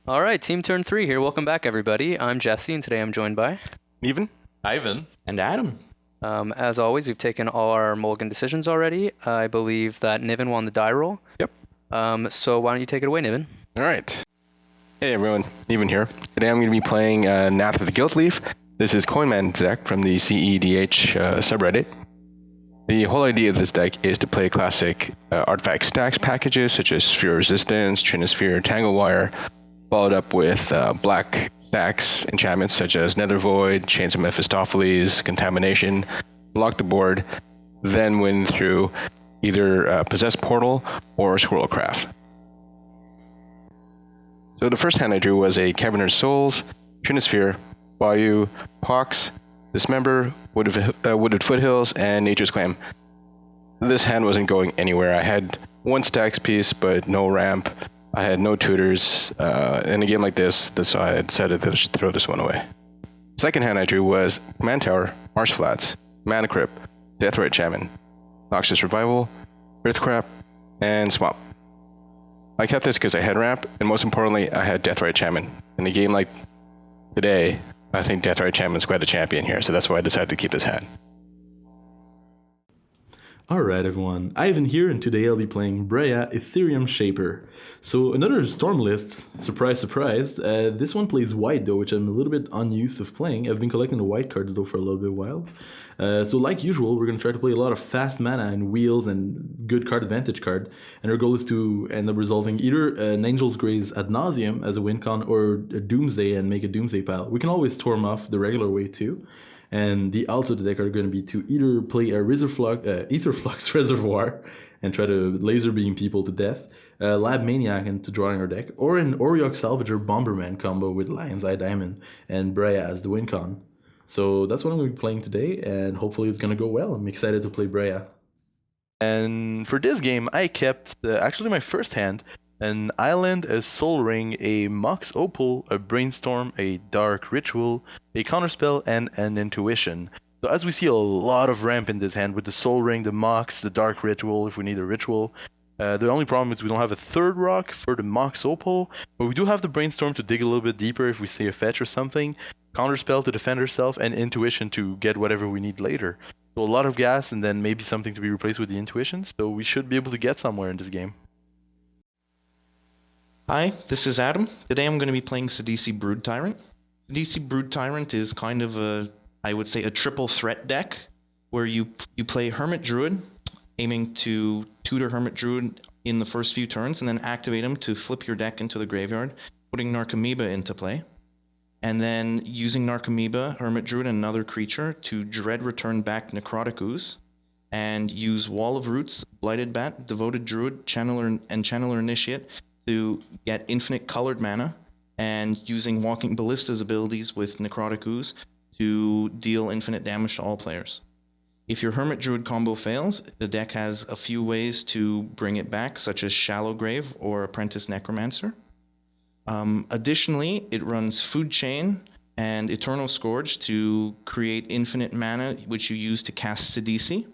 All right, team turn 3 here. Welcome back, everybody. I'm Jesse, and today I'm joined by... Even? Ivan. And Adam. As always, we've taken all our mulligan decisions already. I believe that Niven won the die roll. Yep. So why don't you take it away, Niven? All right. Hey everyone, Even here. Today I'm going to be playing Nath with the Guild Leaf. This is Coinman's deck from the cEDH subreddit. The whole idea of this deck is to play classic artifact stacks packages such as Sphere Resistance, Trinisphere, Tanglewire, followed up with black stacks enchantments such as Nether Void, Chains of Mephistopheles, Contamination, block the board, then win through either Possessed Portal or Squirrelcraft. So the first hand I drew was a Caverner's Souls, Trinisphere, Bayou, Pox, Dismember, Wooded Foothills, and Nature's Claim. This hand wasn't going anywhere. I had one stacks piece, but no ramp. I had no tutors. In a game like this, so I decided to just throw this one away. Second hand I drew was Command Tower, Marsh Flats, Mana Crypt, Deathrite Shaman, Noxious Revival, Earthcrap, and Swamp. I kept this because I had ramp, and most importantly, I had Deathrite Shaman. In a game like today, I think Deathrite Shaman is quite a champion here, so that's why I decided to keep this hand. Alright everyone, Ivan here, and today I'll be playing Breya Ethereum Shaper. So another Storm list, surprise surprise. This one plays white though, which I'm a little bit unused of playing. I've been collecting the white cards though for a little bit while. So like usual, we're going to try to play a lot of fast mana and wheels and good card advantage card. And our goal is to end up resolving either an Angel's Grace Ad Nauseam as a win con or a Doomsday and make a Doomsday pile. We can always Storm off the regular way too. And the alts of the deck are going to be to either play a Aetherflux Reservoir and try to laser beam people to death, Lab Maniac into drawing our deck, or an Oriok Salvager Bomberman combo with Lion's Eye Diamond and Breya as the win con. So that's what I'm going to be playing today, and hopefully it's going to go well. I'm excited to play Breya. And for this game, I kept actually my first hand, an Island, a Soul Ring, a Mox Opal, a Brainstorm, a Dark Ritual, a Counterspell, and an Intuition. So as we see a lot of ramp in this hand with the Soul Ring, the Mox, the Dark Ritual if we need a Ritual. The only problem is we don't have a third rock for the Mox Opal, but we do have the Brainstorm to dig a little bit deeper if we see a fetch or something, Counterspell to defend ourselves, and Intuition to get whatever we need later. So a lot of gas and then maybe something to be replaced with the Intuition, so we should be able to get somewhere in this game. Hi, this is Adam. Today I'm going to be playing Sidisi Brood Tyrant. Sidisi Brood Tyrant is kind of I would say a triple threat deck, where you play Hermit Druid, aiming to tutor Hermit Druid in the first few turns, and then activate him to flip your deck into the graveyard, putting Narcomoeba into play. And then using Narcomoeba, Hermit Druid, and another creature to dread return back Necrotic Ooze, and use Wall of Roots, Blighted Bat, Devoted Druid, Channeler, and Channeler Initiate to get infinite colored mana, and using Walking Ballista's abilities with Necrotic Ooze to deal infinite damage to all players. If your Hermit Druid combo fails, the deck has a few ways to bring it back, such as Shallow Grave or Apprentice Necromancer. Additionally, it runs Food Chain and Eternal Scourge to create infinite mana, which you use to cast Sidisi.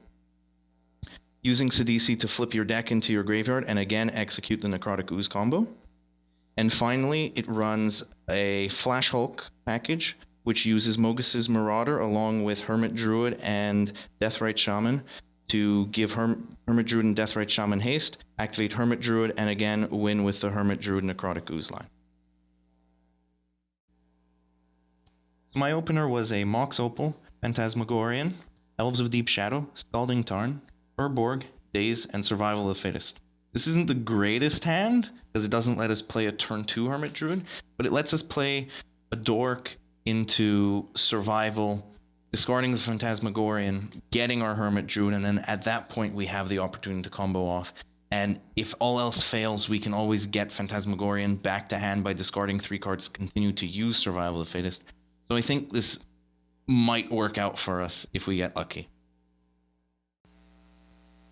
Using Sidisi to flip your deck into your graveyard and again execute the Necrotic Ooze combo. And finally, it runs a Flash Hulk package, which uses Mogus's Marauder along with Hermit Druid and Deathrite Shaman to give Hermit Druid and Deathrite Shaman haste, activate Hermit Druid, and again win with the Hermit Druid Necrotic Ooze line. So my opener was a Mox Opal, Phantasmagorian, Elves of Deep Shadow, Scalding Tarn, Urborg, Daze, and Survival of the Fittest. This isn't the greatest hand, because it doesn't let us play a turn 2 Hermit Druid, but it lets us play a Dork into Survival, discarding the Phantasmagorian, getting our Hermit Druid, and then at that point we have the opportunity to combo off. And if all else fails, we can always get Phantasmagorian back to hand by discarding 3 cards to continue to use Survival of the Fittest. So I think this might work out for us if we get lucky.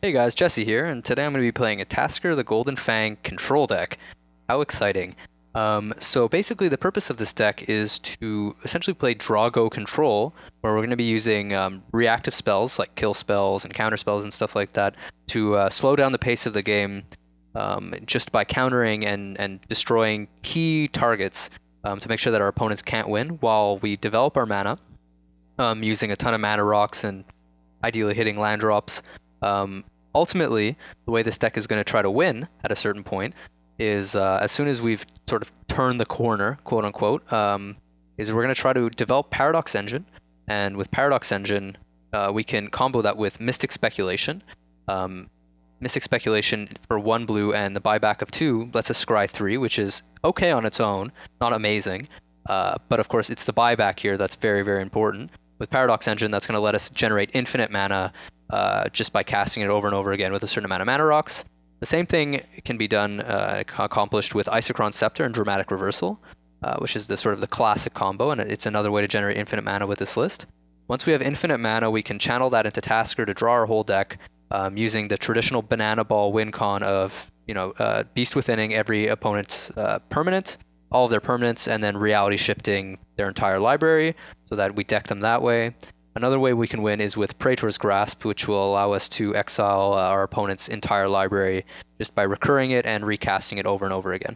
Hey guys, Jesse here, and today I'm going to be playing a Tasigur the Golden Fang control deck. How exciting. So basically the purpose of this deck is to essentially play draw-go control, where we're going to be using reactive spells like kill spells and counter spells and stuff like that to slow down the pace of the game just by countering and destroying key targets to make sure that our opponents can't win while we develop our mana, using a ton of mana rocks and ideally hitting land drops. Ultimately, the way this deck is going to try to win at a certain point is as soon as we've sort of turned the corner, quote unquote, is we're going to try to develop Paradox Engine. And with Paradox Engine, we can combo that with Mystic Speculation. Mystic Speculation for 1 blue and the buyback of 2 lets us scry 3, which is okay on its own, not amazing. But of course, it's the buyback here that's very, very important. With Paradox Engine, that's going to let us generate infinite mana just by casting it over and over again with a certain amount of mana rocks. The same thing can be done, accomplished with Isochron Scepter and Dramatic Reversal, which is the sort of the classic combo, and it's another way to generate infinite mana with this list. Once we have infinite mana, we can channel that into Tasigur to draw our whole deck, using the traditional banana ball win con of, Beast Withinning every opponent's permanent, all of their permanents, and then reality shifting their entire library so that we deck them that way. Another way we can win is with Praetor's Grasp, which will allow us to exile our opponent's entire library just by recurring it and recasting it over and over again.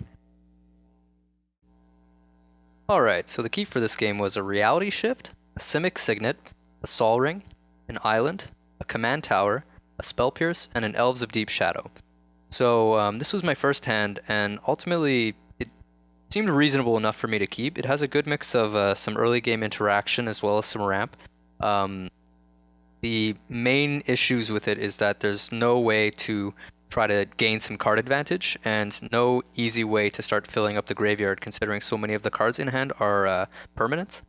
Alright, so the key for this game was a Reality Shift, a Simic Signet, a Sol Ring, an Island, a Command Tower, a Spell Pierce, and an Elves of Deep Shadow. So this was my first hand, and ultimately it seemed reasonable enough for me to keep. It has a good mix of some early game interaction as well as some ramp. The main issues with it is that there's no way to try to gain some card advantage and no easy way to start filling up the graveyard considering so many of the cards in hand are permanents.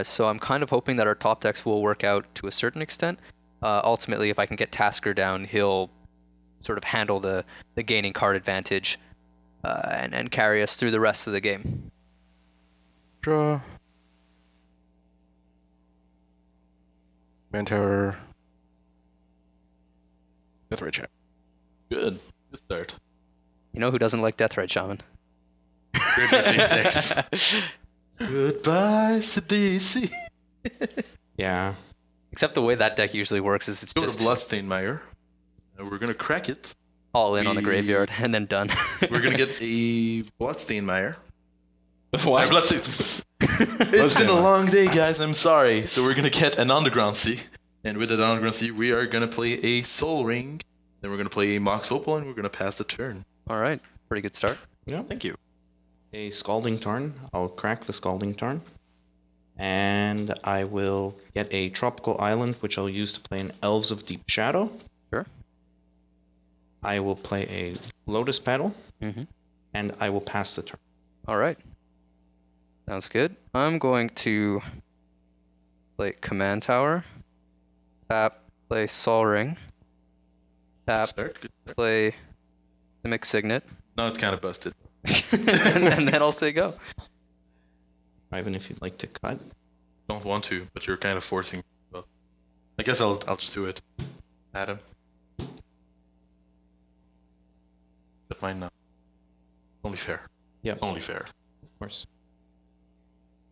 So I'm kind of hoping that our top decks will work out to a certain extent. Ultimately, if I can get Tasigur down, he'll sort of handle the gaining card advantage and carry us through the rest of the game. Draw. Mentor. Deathrite Shaman. Good. Good start. You know who doesn't like Deathrite Shaman? Goodbye, Sidisi. Yeah. Except the way that deck usually works is it's Go to just Bloodstained Mire. We're gonna crack it. all in on the graveyard and then done. We're gonna get a Bloodstained Mire. What? It's been a long day, guys. I'm sorry. So we're gonna get an Underground Sea, and with that Underground Sea, we are gonna play a Soul Ring. Then we're gonna play a Mox Opal, and we're gonna pass the turn. All right, pretty good start. Yeah. Thank you. A Scalding Tarn. I'll crack the Scalding Tarn. And I will get a Tropical Island, which I'll use to play an Elves of Deep Shadow. Sure. I will play a Lotus Petal. Mhm. And I will pass the turn. All right. Sounds good. I'm going to play Command Tower, tap, play Sol Ring, tap, Start. Good start. play Simic Signet, No, it's kind of busted. and then I'll say go. Ivan, if you'd like to cut. Don't want to, but you're kind of forcing. Well, I guess I'll just do it. Adam. But mine not. Only fair. Yeah, Only fair. of course.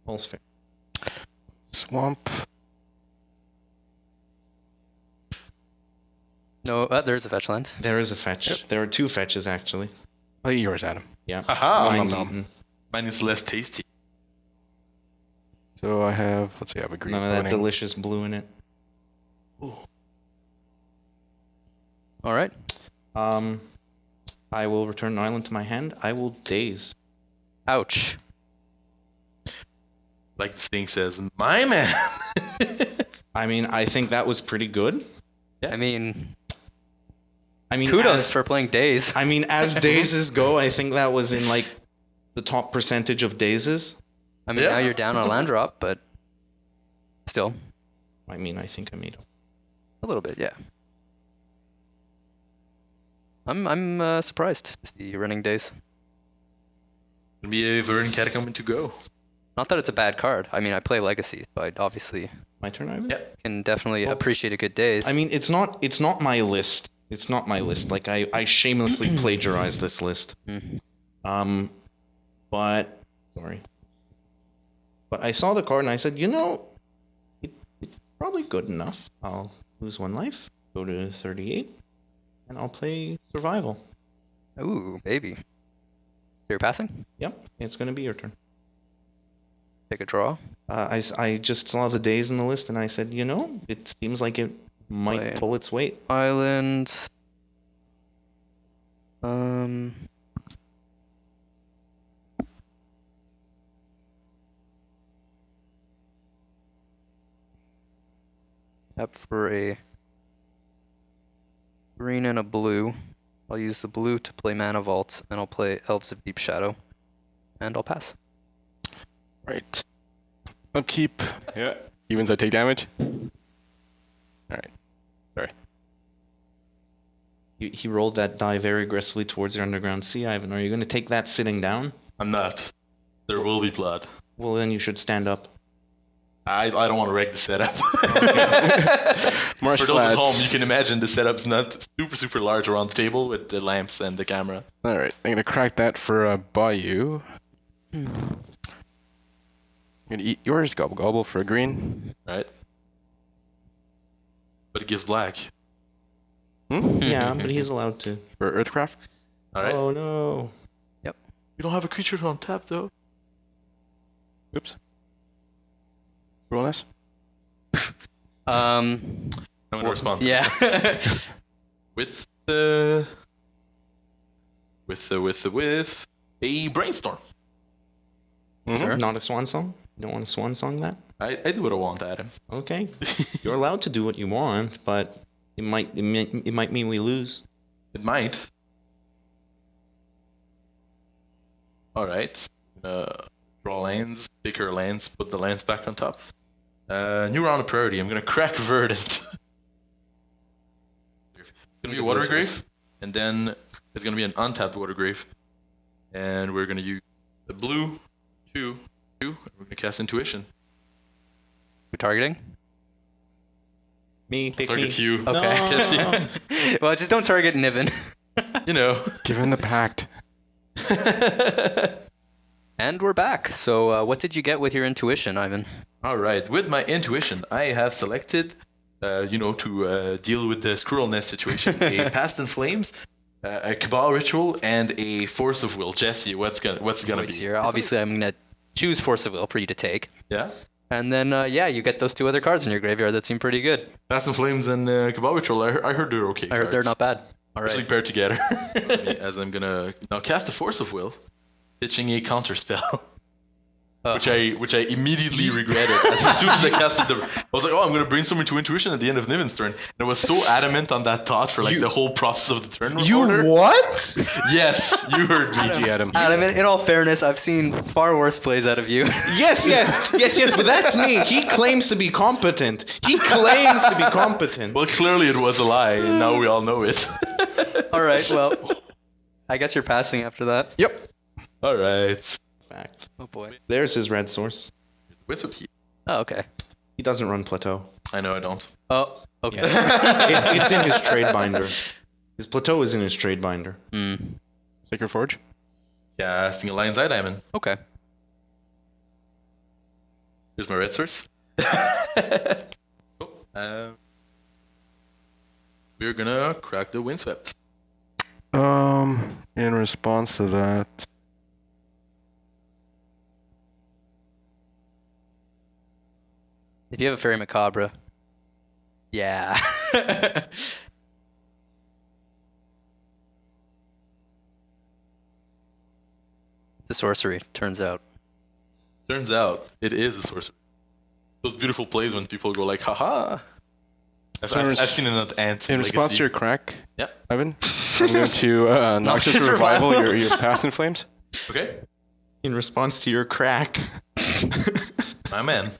All's fair. Swamp. No, there's a fetch land. There is a fetch. Yep. There are two fetches, actually. Play yours, Adam. Yeah. Haha! Mine's nom, nom. eaten. Mine is less tasty. So I have, let's see, I have a green None of that opening. delicious blue in it. All right. I will return an island to my hand. I will daze. Ouch. Like this thing says, my man! I mean, I think that was pretty good. I mean, as, kudos for playing Days. I mean, as dazes go, I think that was in like the top percentage of dazes. I mean, Yeah. now you're down on a land drop, but still I mean, I think I made up. a little bit, yeah. I'm surprised to see you running Days. Gonna be a Verdant Catacomb to go. Not that it's a bad card. I mean, I play Legacy, so I obviously My turn, Ivan? Yeah. can definitely Well, appreciate a good Days. I mean, it's not my list. It's not my list. Like I shamelessly plagiarized this list. Mhm. But sorry. But I saw the card and I said, it's probably good enough. I'll lose one life, go to 38, and I'll play Survival. Ooh, baby. So you're passing? Yep, it's going to be your turn. Take a draw. I just saw the days in the list and I said, it seems like it might Play. pull its weight. Island. Up for a green and a blue. I'll use the blue to play Mana Vault, and I'll play Elves of Deep Shadow. And I'll pass. Right. Upkeep. Yeah. Evens I take damage. Alright. Sorry. He rolled that die very aggressively towards your underground sea, Ivan. Are you going to take that sitting down? I'm not. There will be blood. Well, then you should stand up. I don't want to wreck the setup. Marsh For those at flats. home, you can imagine the setup's not super large around the table with the lamps and the camera. Alright, I'm gonna crack that for Bayou. I'm gonna eat yours, gobble gobble, for a green. Right? But it gives black. Yeah, but he's allowed to. For Earthcraft. Alright. Oh, no. We don't have a creature on tap though. Oops. Roll this. I'm gonna respond. Yeah. With a brainstorm. Sure. Not a swan song? You don't want to swan song that? I do what I want, Adam. Okay. You're allowed to do what you want, but it might mean we lose. It might. Alright. Draw lands, take her lands, put the lands back on top. New round of priority. I'm gonna crack Verdant. It's gonna be a Water Grave, and then it's gonna be an untapped Water Grave. And we're gonna use the blue 2, and we're gonna cast Intuition. Who targeting? Me, pick Target me. you. Okay. No. Well, just don't target Niven. You know. Given the pact. And we're back. So, what did you get with your intuition, Ivan? Alright, with my intuition, I have selected, to deal with the squirrel nest situation, a Past in Flames, a Cabal Ritual, and a Force of Will. Jesse, what's it gonna Choice be? here. Obviously, I'm gonna choose Force of Will for you to take, Yeah? and then you get those two other cards in your graveyard that seem pretty good. Past in Flames and Cabal Ritual, I heard they're okay. I heard they're not bad. All Especially right. paired together. As I'm gonna now cast a Force of Will, pitching a counter spell. Which I immediately regretted as soon as I casted the. I was like, oh, I'm gonna brainstorm into Intuition at the end of Niven's turn, and I was so adamant on that thought for the whole process of the turn order. what? Yes, you heard me. GG, Adam. Adam, in all fairness, I've seen far worse plays out of you. Yes, but that's me. He claims to be competent. Well, clearly it was a lie, and now we all know it. All right. Well, I guess you're passing after that. Yep. All right. Fact. Oh boy. There's his red source. What's up to you? Oh, okay. He doesn't run Plateau. I know I don't. Oh, okay. It's in his trade binder. His Plateau is in his trade binder. Sacred Forge. Casting a Lion's Eye Diamond. Okay. Here's my red source. We're gonna crack the Windswept. In response to that, If you have a Fairy Macabre. Yeah. It's a sorcery, turns out. Turns out it is a sorcery. Those beautiful plays when people go like, haha. I've seen it at Ant. in response to your crack, Yep. Ivan, I'm going to Noxious Revival your Past in Flames. Okay. In response to your crack. My man.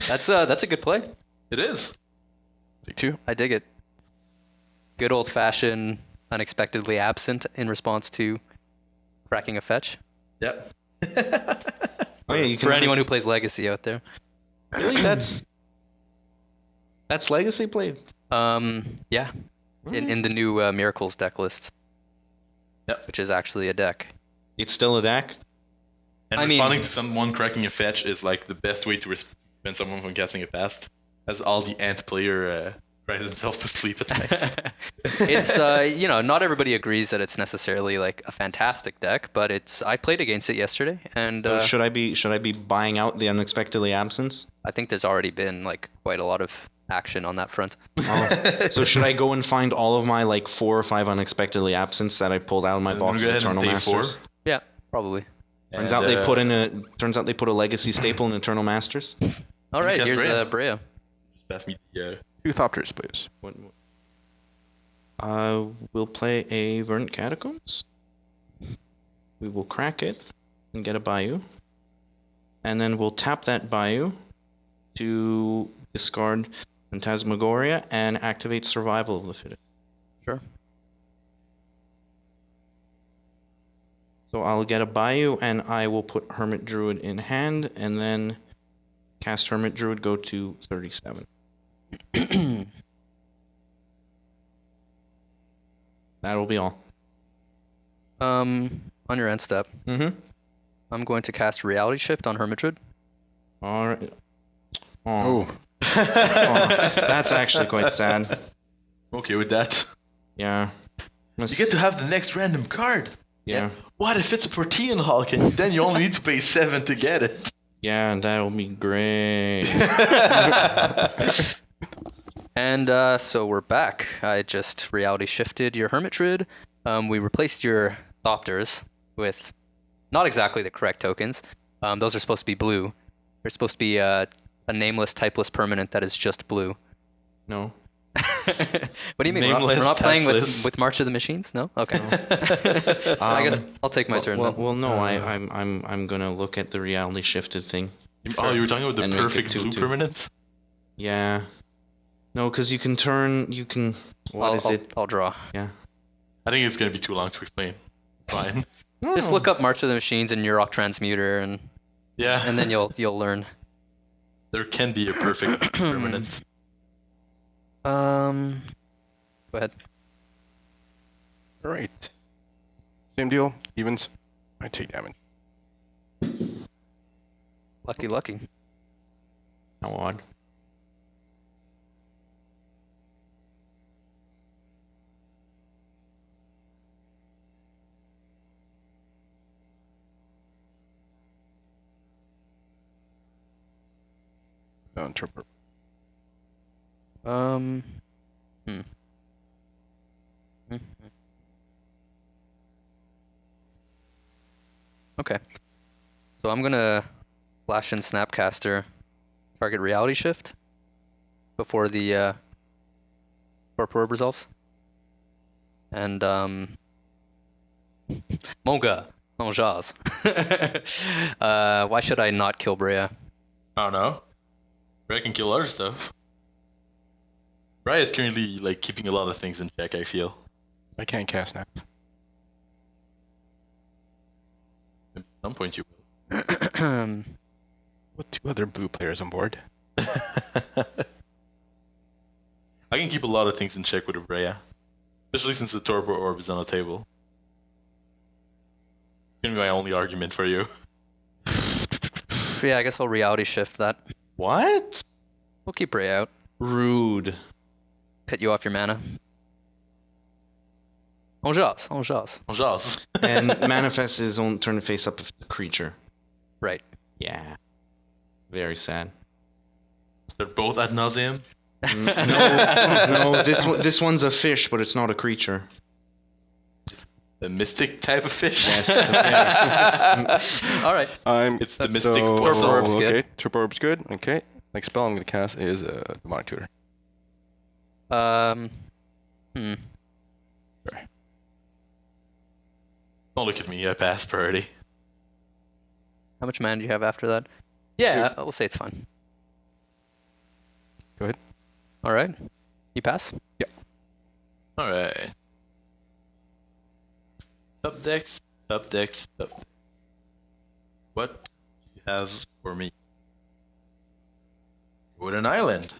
That's a good play. It is. Take 2. I dig it. Good old fashioned, unexpectedly absent in response to cracking a fetch. Yep. Oh yeah, you can For anyone who plays Legacy out there. really that's Legacy played. Yeah. In the new Miracles deck list. Yep. Which is actually a deck. It's still a deck. And I mean- responding to someone cracking a fetch is like the best way to prevent someone from casting it fast. As all the Ant player Cries himself to sleep at night. It's not everybody agrees that it's necessarily like a fantastic deck, but I played against it yesterday, and So should I be buying out the Unexpectedly Absence? I think there's already been like quite a lot of action on that front. Oh. So should I go and find all of my like 4 or 5 Unexpectedly Absence that I pulled out of my box Go of ahead and Eternal pay Masters? 4. Yeah, probably. Turns out they put a legacy staple in Eternal Masters. All right, cast here's Breya? Breya. Just pass me the. 2 Thopters, please. We'll play a Verdant Catacombs. We will crack it and get a Bayou. And then we'll tap that Bayou to discard Phantasmagoria and activate Survival of the Fittest. Sure. So I'll get a Bayou and I will put Hermit Druid in hand and then cast Hermit Druid, go to 37. That'll be all. On your end step, Mm-hmm. I'm going to cast Reality Shift on Hermitrid. All right. Oh, That's actually quite sad. Okay with that. Yeah. You get to have the next random card. Yeah. What if it's a Protean Hulk and then you only need to pay 7 to get it? Yeah, that'll be great. And so we're back. I just reality shifted your Hermitrid. We replaced your Thopters with not exactly the correct tokens. Those are supposed to be blue. They're supposed to be a nameless, typeless permanent that is just blue. No. What do you mean? Nameless, We're not playing typeless. with March of the Machines? No? Okay. I guess I'll take my turn then. Well, no. I'm gonna look at the reality shifted thing. Oh, you were talking about the And make it perfect blue 2/2. permanent? Yeah. No, because you can turn. You can. What is it? I'll draw. Yeah. I think it's going to be too long to explain. Fine. Just look up March of the Machines and Urok Transmuter, and Yeah. then you'll learn. There can be a perfect permanent. Go ahead. all right. Same deal. Evens. I take damage. Lucky. How odd. Interpret. Hmm. Okay. So I'm gonna flash in Snapcaster, target Reality Shift before the Probe resolves. And Monga, Monjaz. Why should I not kill Breya? I don't know. Breya can kill other stuff. Breya is currently like keeping a lot of things in check, I feel. I can't cast now. At some point you will. With 2 other blue players on board. I can keep a lot of things in check with a Breya. Especially since the Torpor Orb is on the table. It's gonna be my only argument for you. Yeah, I guess I'll Reality Shift that. What? We'll keep Breya out. Rude. Cut you off your mana. Monjaz. Jazz. And manifest his own turn to face up of the creature. Right. Yeah. Very sad. They're both ad nauseam. No. This one's a fish, but it's not a creature. The mystic type of fish. Yes. All right. It's the mystic Torpor portal. Orb's good. Okay, Torpor Orb's good. Okay. Next spell I'm going to cast is Demonic Tutor. Hmm. Sorry. Don't look at me, I passed priority. How much mana do you have after that? Yeah, we'll say it's fine. Go ahead. All right. You pass? Alright. Up decks. What do you have for me? With an island.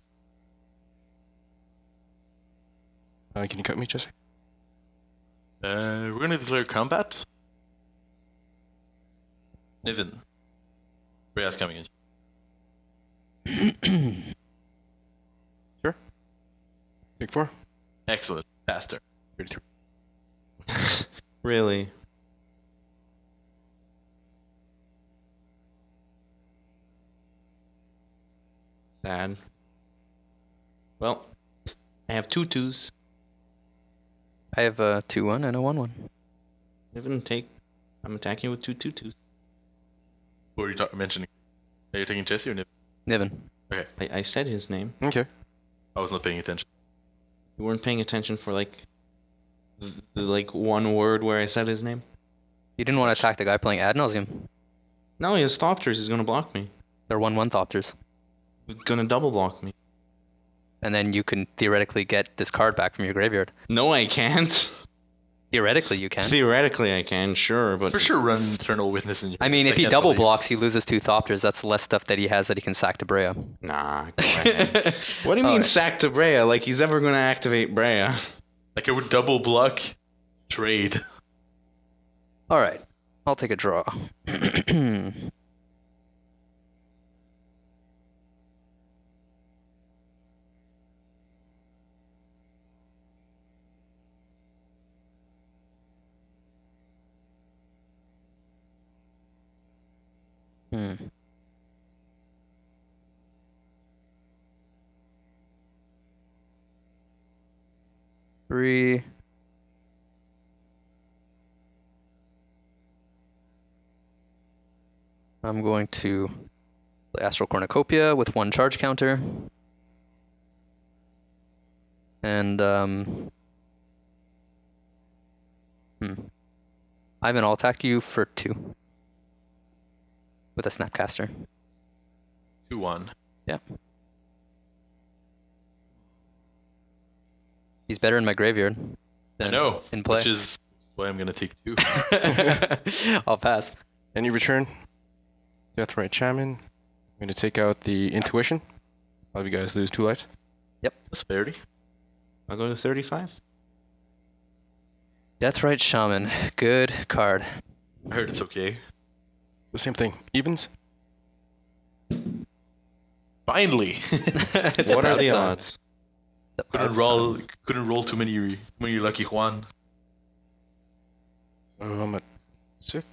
Can you cut me, Jesse? We're gonna declare combat. Niven. Breya's coming in. Sure. Pick 4. Excellent. Faster. 33. Really? Sad. Well, I have 2/2s. I have a 2-1 and a 1-1. I'm attacking you with 2/2s. Who are you mentioning? Are you taking Jesse or Nip? Niven. Okay. I said his name. Okay. I was not paying attention. You weren't paying attention for like the like one word where I said his name. You didn't want to attack the guy playing Ad Nauseam. No, he has Thopters. He's gonna block me. They're 1-1 Thopters. He's gonna double block me. And then you can theoretically get this card back from your graveyard. No, I can't. Theoretically, you can. Theoretically, I can, sure, but For sure, run Eternal Witness in your. I mean, if he can't double believe- blocks, he loses 2 Thopters. That's less stuff that he has that he can sack to Breya. nah. Go ahead. What do you mean Alright. sack to Breya? Like he's ever gonna activate Breya? Like I would double block, trade. All right, I'll take a draw. Hmm. Three. I'm going to play Astral Cornucopia with 1 charge counter. And, Ivan, I'll attack you for 2. With a Snapcaster. 2-1. Yeah. He's better in my graveyard. I than know. In play. Which is why I'm gonna take 2. I'll pass. And you return Deathrite Shaman. I'm going to take out the Intuition. I'll have you guys lose 2 lives. Disparity. I'll go to 35. Deathrite Shaman. Good card. I heard it's okay. The same thing. Evens. Finally. It's What are about the time. odds? It's couldn't about time. roll too many lucky Juan. So I'm at 6.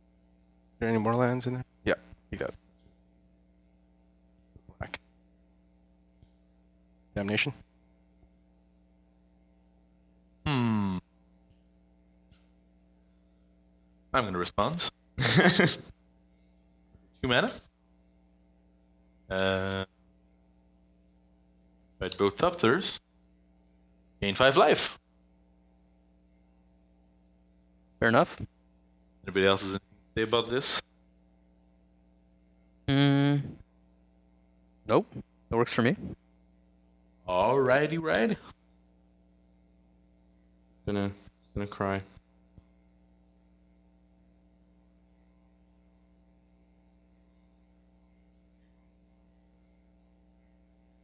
Are there any more lands in there? Yeah, you got it. Black. Damnation. I'm gonna respond. 2 mana. Right, both Thopters. Gain 5 life. Fair enough. Anybody else has anything to say about this? Nope. That works for me. Alrighty, right. Gonna cry.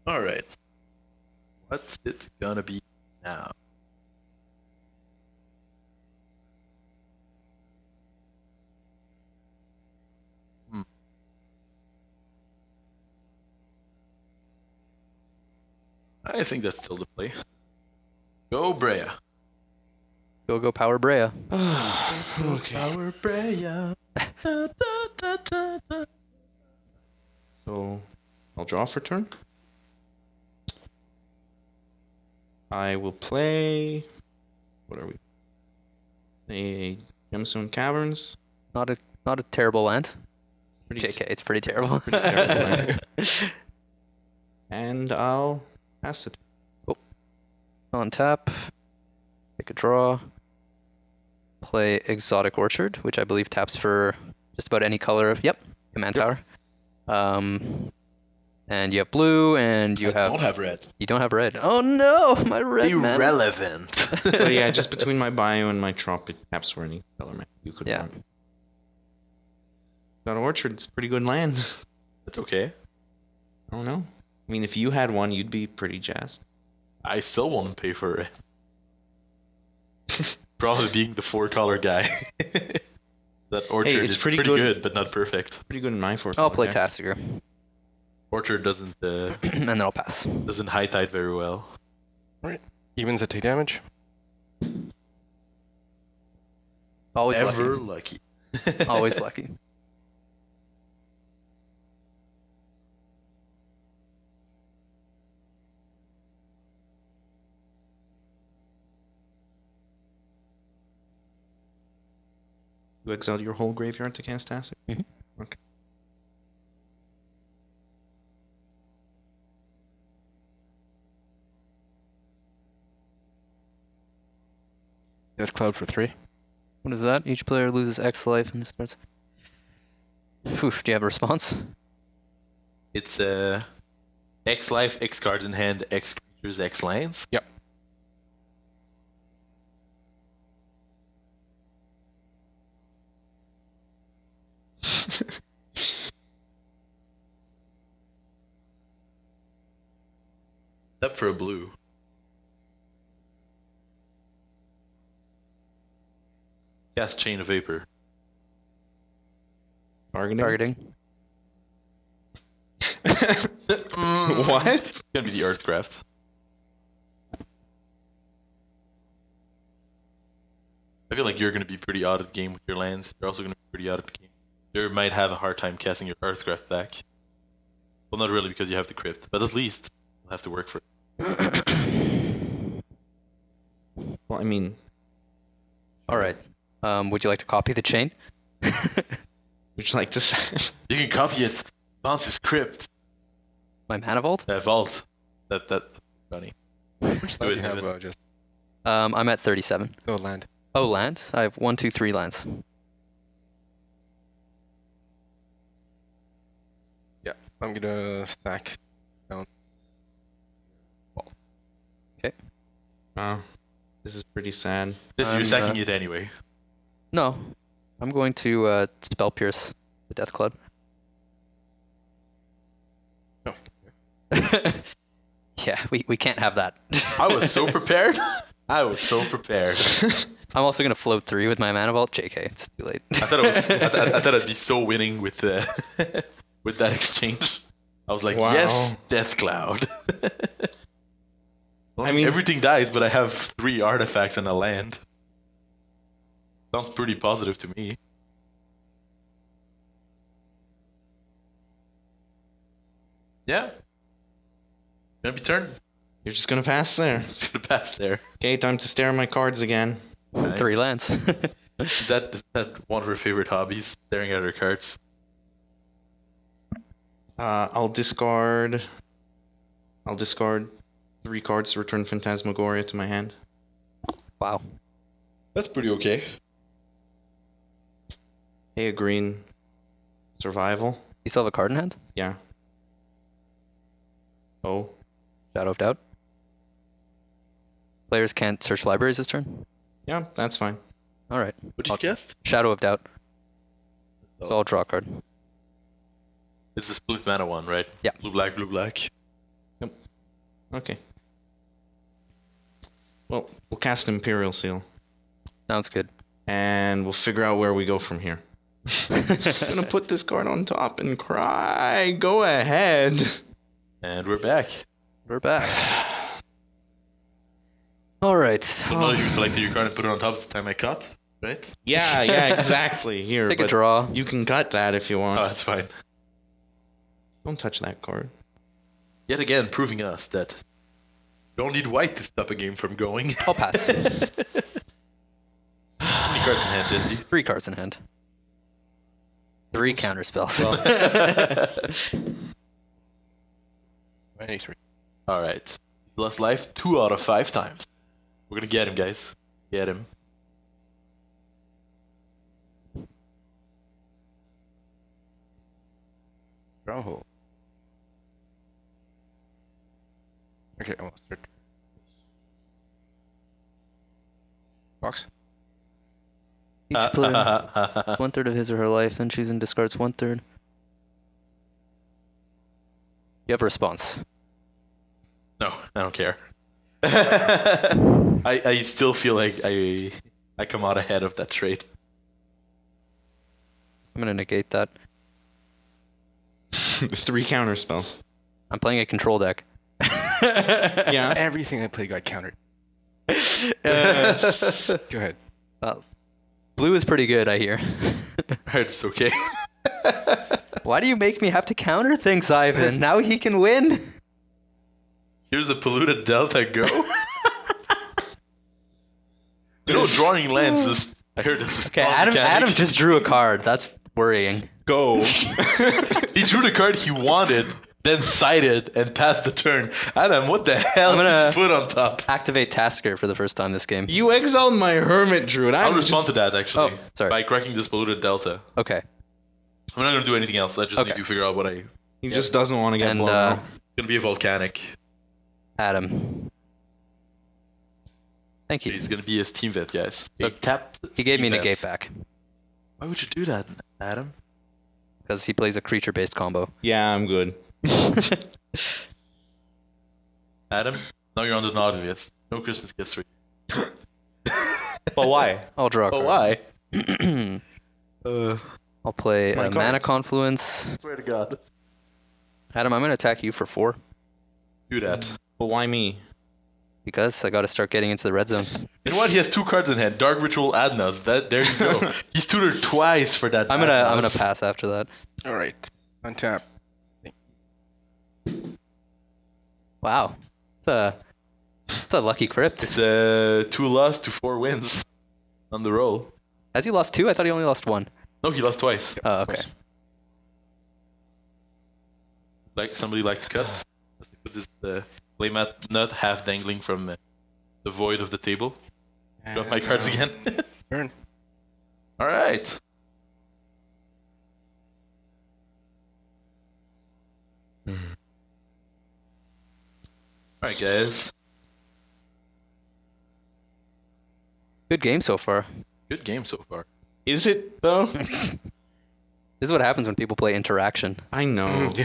Alright. What's it gonna be now? I think that's still the play. Go Breya. Go Power Breya. Okay. Power Breya. So, I'll draw for turn. I will play. What are we? A Gemstone Caverns. Not a terrible land. Pretty JK, it's pretty terrible. terrible land. And I'll pass it. On tap. Take a draw. Play Exotic Orchard, which I believe taps for just about any color of command tower. And you have blue, and you don't have red. You don't have red. Oh no, my red mana. Irrelevant. But yeah, just between my bio and my trop, it taps for any color man you could Yeah. want. Got Orchard, it's a pretty good land. That's okay. I don't know. I mean, if you had one, you'd be pretty jazzed. I still won't pay for it. Probably being the 4-color guy. That Orchard it's is pretty pretty good. good, but not perfect. Pretty good in my 4. I'll play Tasigur, Orchard doesn't and then I'll pass. doesn't high tide very well. Alright. Evens that take damage. Always Ever lucky. lucky. Always lucky. You exiled your whole graveyard to cast Tasigur? Mhm. Okay. Death Cloud for 3. What is that? Each player loses X life and starts. Oof, do you have a response? It's X life, X cards in hand, X creatures, X lands. Yep. Except for a blue. Cast Chain of Vapor. Bargaining? Targeting. What? It's gonna be the Earthcraft. I feel like you're gonna be pretty odd at game with your lands. You're also gonna be pretty odd at game. You might have a hard time casting your Earthcraft back. Well, not really because you have the Crypt, but at least you'll have to work for it. Well, I mean, All right. Would you like to copy the chain? would you like to say? You can copy it. Bounce his Crypt. My mana vault? Vault. That's funny. Which Do land it, do you have? Evan. Just I'm at 37. go land. Oh, land? I have 1, 2, 3 lands. Yeah, I'm gonna stack down. Oh, this is pretty sad. This you're I'm, sacking it anyway. No. I'm going to Spell Pierce the Death Club. No. Yeah, we can't have that. I was so prepared. I was so prepared. I'm also going to float 3 with my mana vault. JK, it's too late. I thought I thought I'd be so winning with with that exchange. I was like, Wow. yes, Death Cloud. I mean- everything dies, but I have 3 artifacts and a land. Sounds pretty positive to me. Yeah. Gonna be turn. You're just gonna pass there. Gonna pass there. Okay, time to stare at my cards again. 3 lands. Is that one of her favorite hobbies? Staring at her cards. I'll discard 3 cards to return Phantasmagoria to my hand. Wow. That's pretty okay. Hey, a green. Survival. You still have a card in hand? Yeah. Oh. Shadow of Doubt. Players can't search libraries this turn? Yeah, that's fine. All right. What did you guess? Shadow of Doubt. So I'll draw a card. It's the split mana one, right? Yeah. Blue black, blue black. Okay. Well, we'll cast Imperial Seal. Sounds good. And we'll figure out where we go from here. I'm gonna put this card on top and cry. Go ahead. And we're back. We're back. All right. So now you selected your card and put it on top. It's the time I cut, right? Yeah, exactly. Here, Take a but draw. you can cut that if you Oh, want. that's fine. Don't touch that card. Yet again, proving us that you don't need white to stop a game from going. I'll pass. How many cards in hand, Jesse? 3 cards in hand. 3 counter spells. 93. All right. Lost life 2 out of 5 times. We're gonna get him, guys. Get him. Stronghold. Okay, I want to start. Box. Each player 1/3 of his or her life, then choose and discards 1/3. You have a response. No, I don't care. I still feel like I come out ahead of that trade. I'm gonna negate that. 3 counter spells. I'm playing a control deck. Yeah. Everything I played got countered. Go ahead. Blue is pretty good, I hear. It's okay. Why do you make me have to counter things, Ivan? Now he can win. Here's a polluted delta. Go. Drawing lands is. I heard it's. Okay, Adam just drew a card. That's worrying. Go. He drew the card he wanted, then sided and passed the turn. Adam, what the hell I'm gonna- did you put on top? Activate Tasigur for the first time this game. You exiled my Hermit Druid. I'll respond to that actually. Oh, sorry. By cracking this polluted delta. Okay. I'm not gonna do anything else. I just Okay. need to figure out what I. He just doesn't want to get And blown out. Gonna be a volcanic. Adam. Thank you. He's gonna be a steam vet, guys. So, Tapped. He gave me steam negate vets. back Why would you do that, Adam? because he plays a creature-based combo. Yeah, I'm good. Adam, now you're on the Nautilus. No Christmas gifts for you. But why? I'll draw a Oh, card. why? I'll play My a Mana cards. Confluence. Swear to God. Adam, I'm going to attack you for 4 Do that. But why me? because I got to start getting into the red zone. You know what? He has 2 cards in hand. Dark Ritual Adnas. There you go. He's tutored twice for that. I'm gonna pass after that. All right. Untap. Wow. It's a lucky crypt. It's 2 loss to 4 wins on the roll. Has he lost 2? I thought he only lost 1. No, he lost twice. Oh, okay. Like somebody like to cut. Let's put this playmat nut half dangling from the void of the table. Drop my cards again. Turn. All right. All right, guys. Good game so far. Good game so far. Is it, though? This is what happens when people play interaction. I know. You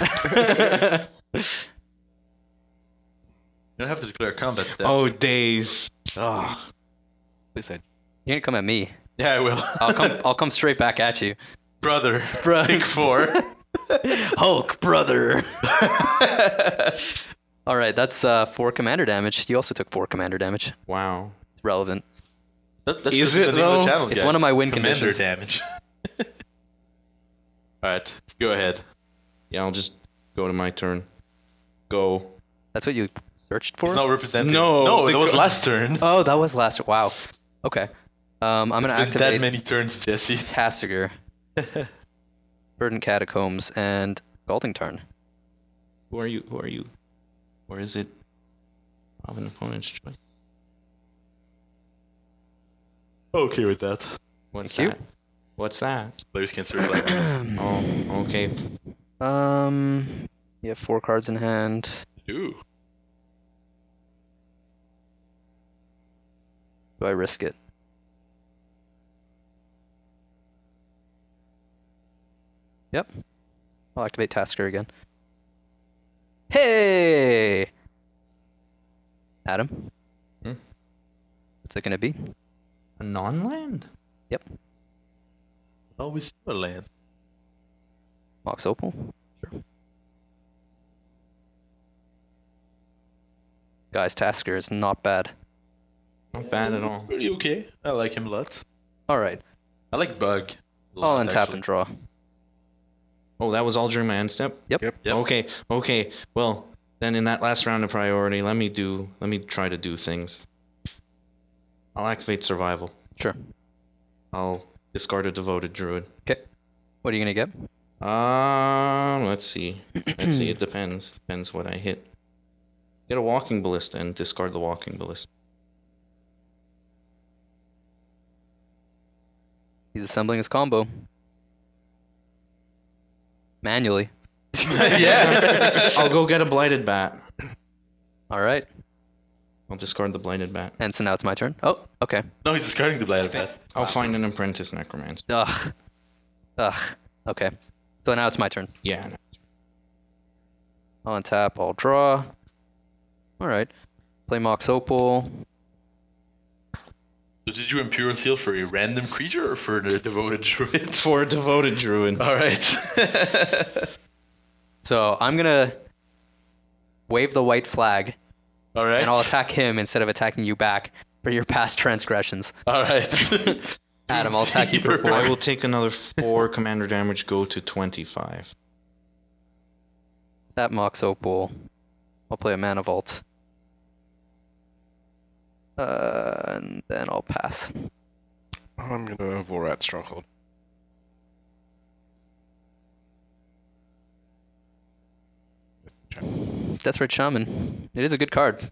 don't have to declare combat step. Oh, days. Oh, Please said. you're gonna come at me. Yeah, I will. I'll come straight back at you. Brother. Brother. Take 4. Hulk, brother. All right, that's 4 commander damage. You also took 4 commander damage. Wow. It's relevant. That's Is just the it, name of the though? channel, It's guys. one of my win Commander conditions. damage. All right, go ahead. Yeah, I'll just go to my turn. Go. That's what you searched for? It's not represented. No, no, the that was co- last turn. Oh, that was last. Wow. Okay. I'm gonna It's been that activate many turns, Jesse. Tasigur, Verdant Catacombs, and Scalding Tarn. Who are you? Who are you? Or is it of an opponent's choice? Okay with that. What's Thank you. that? What's that? Players can search like this. Oh, okay. You have 4 cards in hand. Ooh. Do I risk it? Yep. I'll activate Tasker again. Hey! Adam? Hmm? What's it gonna be? A non-land? Yep. Always a land. Mox Opal? Sure. Guys, Tasker is not bad. Not bad at all. Pretty okay. I like him a lot. Alright. I like Bug. a I'll lot, untap actually. and draw. Oh, that was all during my end step? Yep. Yep. Okay. Well, then in that last round of priority, let me try to do things. I'll activate survival. Sure. I'll discard a devoted druid. Okay. What are you gonna get? Let's see. It depends. Depends what I hit. Get a walking ballista and discard the walking ballista. He's assembling his combo. Manually. Yeah. I'll go get a blighted bat. Alright. I'll discard the blighted bat. And so now it's my turn. Oh, okay. No, he's discarding the blade of that. I'll find an apprentice necromancer. Ugh. Okay. So now it's my turn. Yeah. I'll untap, I'll draw. Alright. Play Mox Opal. So did you Imperial Seal for a random creature or for the Devoted Druid? For a devoted druid. Alright. So I'm gonna wave the white flag, Alright. and I'll attack him instead of attacking you back for your past transgressions. Alright. Adam, I'll attack you for 4. I will take another 4 commander damage, go to 25. That Mox Opal. I'll play a Mana Vault. And then I'll pass. I'm gonna Vorat Stronghold. Deathray Shaman. It is a good card.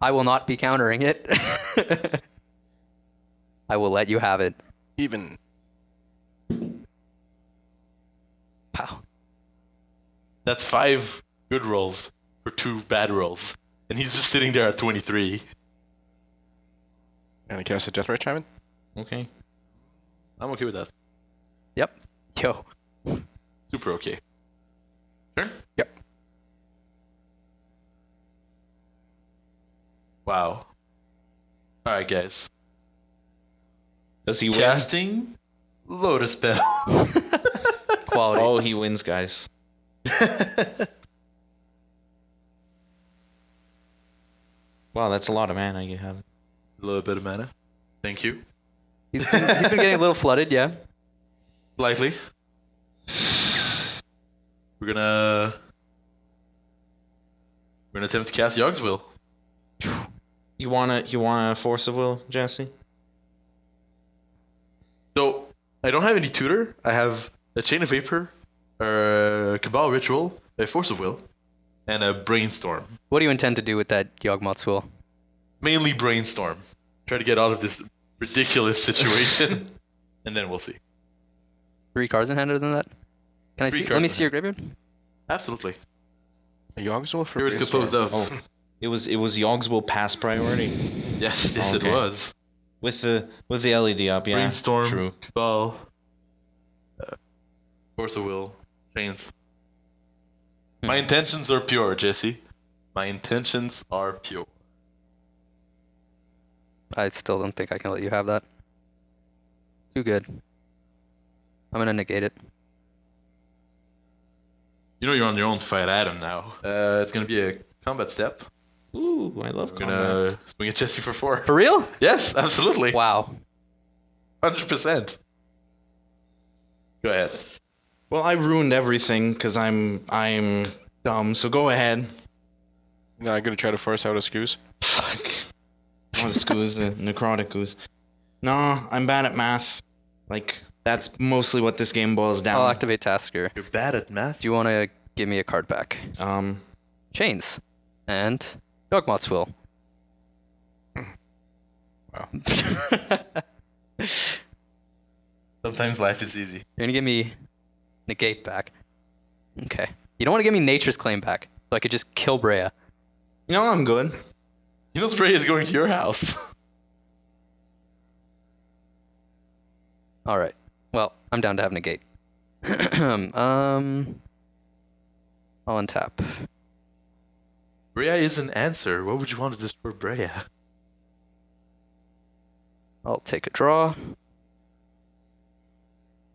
I will not be countering it. I will let you have it. Even. Wow. That's 5 good rolls for 2 bad rolls. And he's just sitting there at 23. And I cast a Deathray Shaman. Okay. I'm okay with that. Yep. Yo. Super okay. Turn? Yep. Wow. Alright, guys. Does he win? Casting Lotus Petal. Quality. Oh, he wins, guys. Wow, that's a lot of mana you have. A little bit of mana. Thank you. He's been getting a little flooded, yeah. Slightly. We're gonna attempt to cast Yogg's Will. You wanna Force of Will, Jesse? So I don't have any tutor. I have a Chain of Vapor, a Cabal Ritual, a Force of Will, and a Brainstorm. What do you intend to do with that Yawgmoth's Mainly Brainstorm. Try to get out of this ridiculous situation, and then we'll see. 3 cards in hand other than that? Can I 3 see? cards Let me in see your graveyard. Absolutely. A Yogswell for Here is Brainstorm. composed of. Oh, it was Yogg's Will pass priority Yes, Okay. it was. with the LED up. Yeah, Brainstorm, True. Cabal, Force of Will, Chains. My intentions are pure, Jesse. My intentions are pure. I still don't think I can let you have that. Too good. I'm gonna negate it. You know you're on your own to fight Adam now. It's gonna be a combat step. Ooh, I love I'm combat. gonna swing at Jesse for 4. For real? Yes, absolutely. Wow. 100%. Go ahead. Well, I ruined everything because I'm dumb. So go ahead. No, I'm gonna try to force out a Scoos. Fuck. Not the Scoos, the necrotic goose. No, I'm bad at math. Like, that's mostly what this game boils down. I'll activate Tasigur. You're bad at math. Do you want to give me a card back? Chains. And Yawgmoth's Will. Wow. Sometimes life is easy. You're gonna give me negate back. Okay. You don't want to give me Nature's Claim back, so I could just kill Breya. You know, I'm good. You know Spray is going to your house. All right. Well, I'm down to have negate. I'll untap. Breya is an answer. What would you want to destroy Breya? I'll take a draw.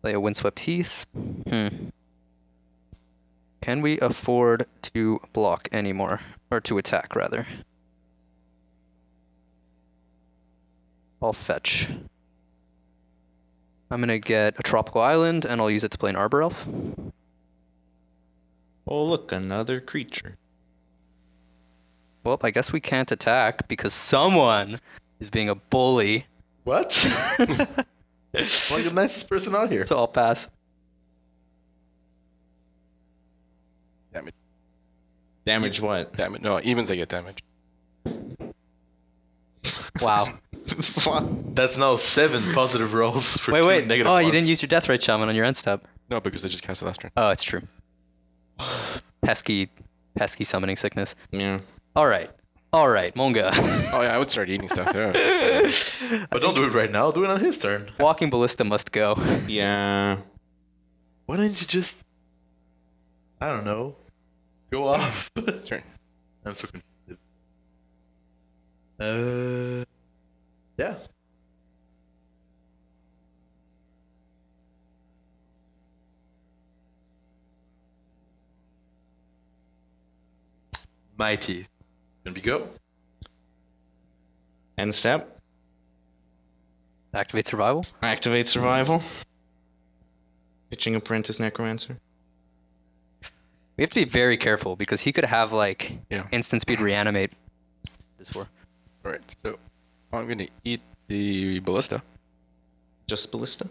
Play a Windswept Heath. Can we afford to block anymore? Or to attack, rather. I'll fetch. I'm gonna get a Tropical Island, and I'll use it to play an Arbor Elf. Oh, look, another creature. Well, I guess we can't attack because someone is being a bully. What? Like the nicest person out here. So I'll pass. Damage. Damage what? Damage. No, evens I get damage. Wow. That's now 7 positive rolls for 2 Wait. negative Oh, you ones. didn't use your Deathrite Shaman on your end step. No, because I just cast it last turn. Oh, it's true. Pesky summoning sickness. Yeah. All right, Monga. Oh yeah, I would start eating stuff there. But don't do it right now. Do it on his turn. Walking Ballista must go. Yeah. Why don't you just... I don't know. Go off. Turn. I'm so confused. Yeah. Mighty. Gonna be go. End step. Activate survival. Activate survival. Pitching Apprentice Necromancer. We have to be very careful because he could have like Yeah. instant speed reanimate. This for. All right. So I'm gonna eat the ballista. Just Ballista.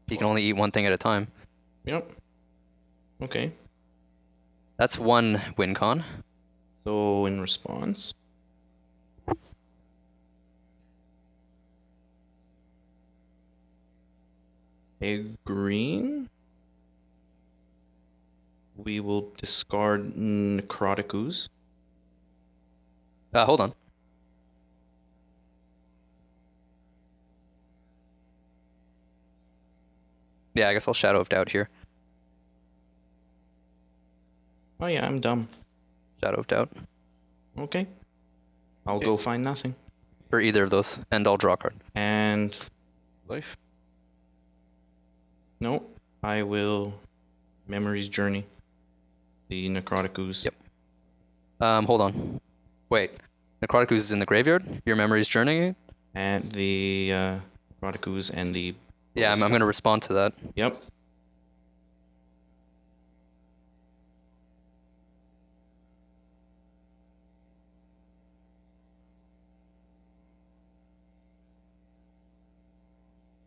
He can only eat one thing at a time. Yep. Okay. That's one win con. So in response. A green. We will discard Necrotic Ooze. Hold on. Yeah, I guess I'll Shadow of Doubt here. Oh yeah, I'm dumb. Shadow of Doubt. Okay. I'll go find nothing. For either of those, and I'll draw a card. And Life. no, I will Memory's Journey. The Necrotic Ooze. Yep. Hold on. Wait. Necrotic Ooze is in the graveyard? Your memory's journeying? And the Necrotic Ooze and the... Yeah, I'm going to respond to that. Yep.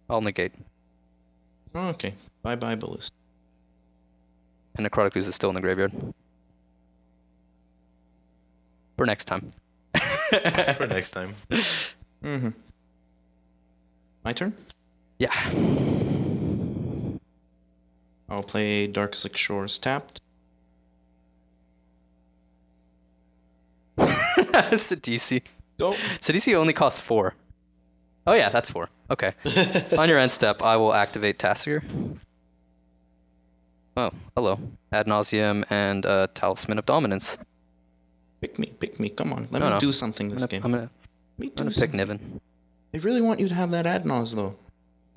I'll negate. Okay. Bye-bye, Ballista. And Necrotic Ooze is still in the graveyard. For next time. For next time. Mm-hmm. My turn? Yeah. I'll play Dark Slick Shores tapped. Sidisi. Go. Sidisi only costs 4. Oh yeah, that's 4. Okay. On your end step, I will activate Tasigur. Oh, hello. Ad nauseum and Talisman of Dominance. Pick me. Come on. Let No, me no. do something this game. I'm gonna Let me do pick something. Niven. I really want you to have that Adnos, though.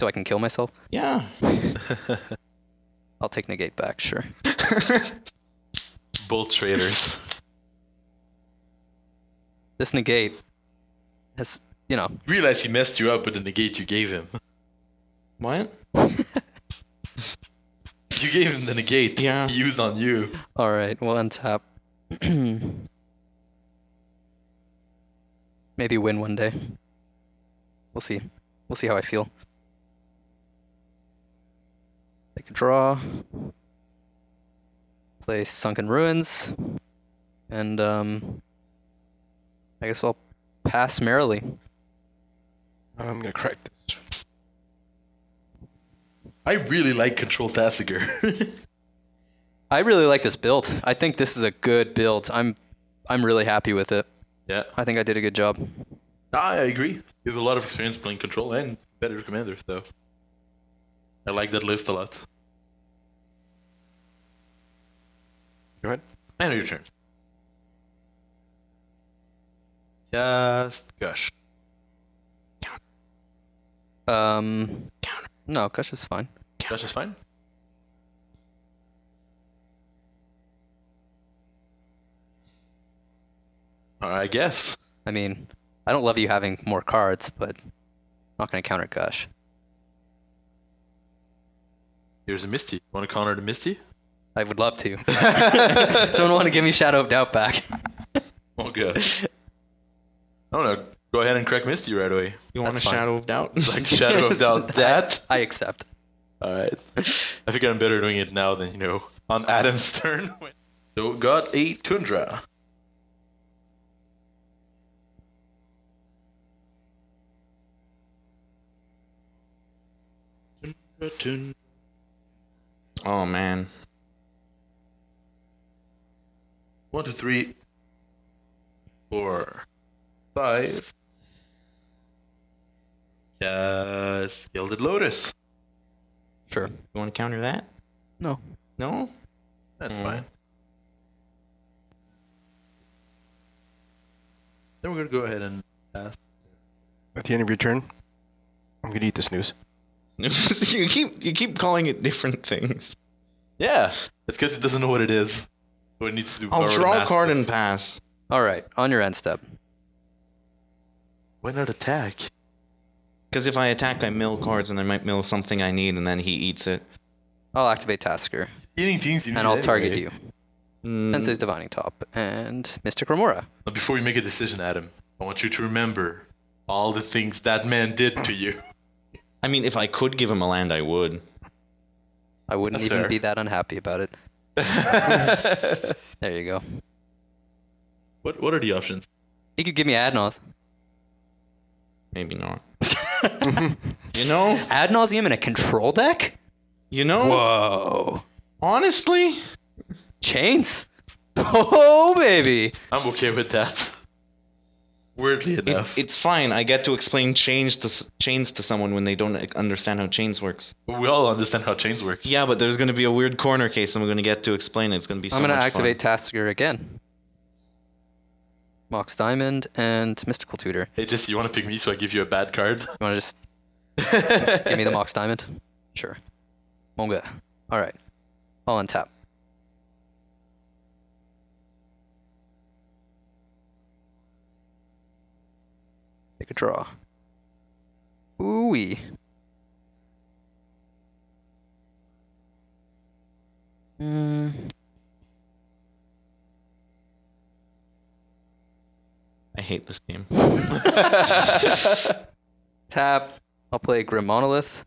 So I can kill myself. Yeah. I'll take negate back, sure. Both traitors. This negate has, you know, Realize he messed you up with the negate you gave him. What? You gave him the negate. Yeah. He used on you. alright, we'll untap. Maybe win one day. We'll see. We'll see how I feel. Take a draw. Play Sunken Ruins. And, I guess I'll pass merrily. I'm gonna crack this. I really like Control Tasigur. I really like this build. I think this is a good build. I'm really happy with it. Yeah. I think I did a good job. I agree. You have a lot of experience playing Control and better commanders, though. I like that list a lot. Go ahead. I know your turn. Just gush. No, Gush is fine. Gush is fine. I guess. I mean, I don't love you having more cards, but I'm not going to counter Gush. Here's a Misty. Want to counter the Misty? I would love to. Someone want to give me Shadow of Doubt back? Oh, good. I don't know. Go ahead and crack Misty right away. You want That's a fine. Shadow of Doubt? Like Shadow of Doubt. That? I accept. Alright. I think I'm better doing it now than, on Adam's turn. So, got a Tundra. Tundra. Oh, man. 1, 2, 3, 4, 5. Gilded Lotus. Sure. You want to counter that? No. No? That's fine. Then we're gonna go ahead and pass. At the end of your turn, I'm gonna eat the snooze. you keep calling it different things. Yeah, it's because it doesn't know what it is. So it needs to do. I'll borrow the draw a master. card and pass. All right, on your end step. Why not attack? Because if I attack, I mill cards, and I might mill something I need, and then he eats it. I'll activate Tasigur, Eating things you need and I'll target anyway. you. Sensei's Divining Top and Mystic Remora. But before you make a decision, Adam, I want you to remember all the things that man did to you. I mean, if I could give him a land, I would. I wouldn't That's even fair. be that unhappy about it. There you go. What are the options? You could give me Ad Maybe not. You know? Ad nauseum in a control deck? You know? Whoa. Honestly? Chains? Oh, baby. I'm okay with that. Weirdly enough. It's fine. I get to explain chains to someone when they don't understand how chains works. We all understand how chains work. Yeah, but there's going to be a weird corner case I'm going to get to explain it. It's going to be so I'm going to much activate fun. Tasigur again. Mox Diamond and Mystical Tutor. Hey, Jesse, you want to pick me so I give you a bad card? You want to just give me the Mox Diamond? Sure. Monga. Alright. I'll untap. Take a draw. Ooh-wee. I hate this game. Tap. I'll play Grim Monolith.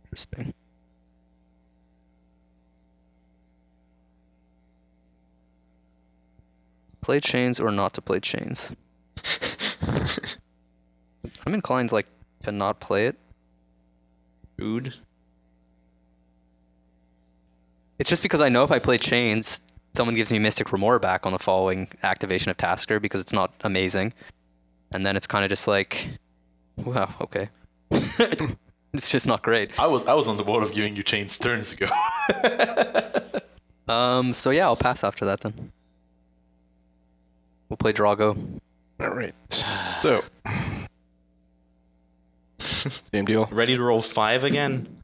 Interesting. Play chains or not to play chains? I'm inclined like to not play it. Food? It's just because I know if I play chains, someone gives me Mystic Remora back on the following activation of Tasigur because it's not amazing. And then it's kind of just like, wow, okay. It's just not great. I was on the board of giving you chains turns ago. So yeah, I'll pass after that then. We'll play Drago. All right. So, same deal. Ready to roll 5 again?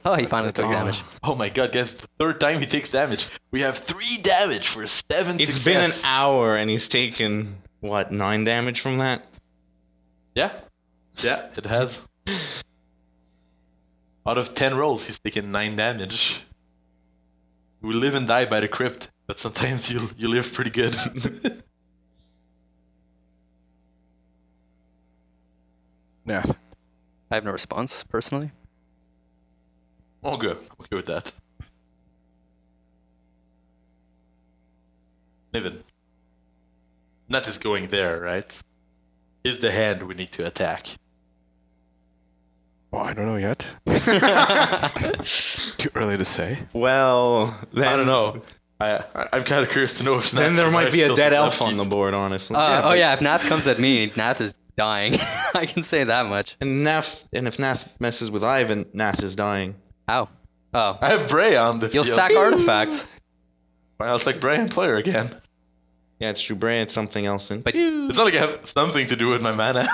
Oh, he finally took damage. Oh my god, guys, the third time he takes damage. We have 3 damage for 7 It's success. been an hour and he's taken, what, 9 damage from that? Yeah. Yeah, it has. Out of 10 rolls, he's taken 9 damage. We live and die by the crypt, but sometimes you live pretty good. Nath. I have no response, personally. Oh, good. I'm okay with that. Niven. Nath is going there, right? Is the hand we need to attack. Oh, I don't know yet. Too early to say. Well, then, I don't know. I'm kind of curious to know if Then Nath there might be a still dead does elf not on the keep- board, honestly. Oh yeah, if Nath comes at me, Nath is dying. I can say that much. And if Nath messes with Ivan, Nath is dying. Ow. Oh. I have Breya on the You'll field. sack artifacts. Well, it's like Breya and player again. Yeah, it's true. Breya had something else in. But It's not like I have something to do with my mana.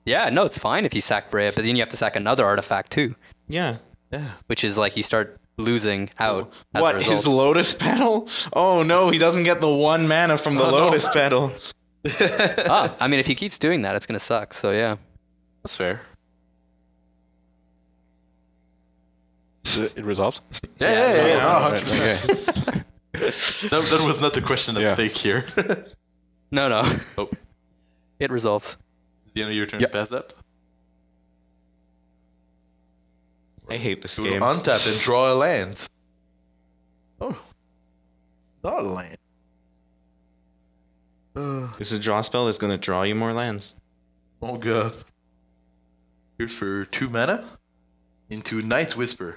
yeah, no, it's fine if you sack Breya, but then you have to sack another artifact too, Yeah. Yeah. which is like you start losing out as a What, result. his Lotus Petal? Oh no, he doesn't get the 1 mana from the Oh, no. Lotus Petal. Ah, I mean, if he keeps doing that, it's gonna suck. So yeah. That's fair. It resolves? Yeah. Alright, 100%. okay. That was not the question at Yeah. stake here. No. Oh. It resolves. The end of your turn Yep. to pass that? I hate this To game. untap and draw a land. Oh. Not a land. This is a draw spell that's going to draw you more lands. Oh god. Here's for 2 mana into Night Whisper.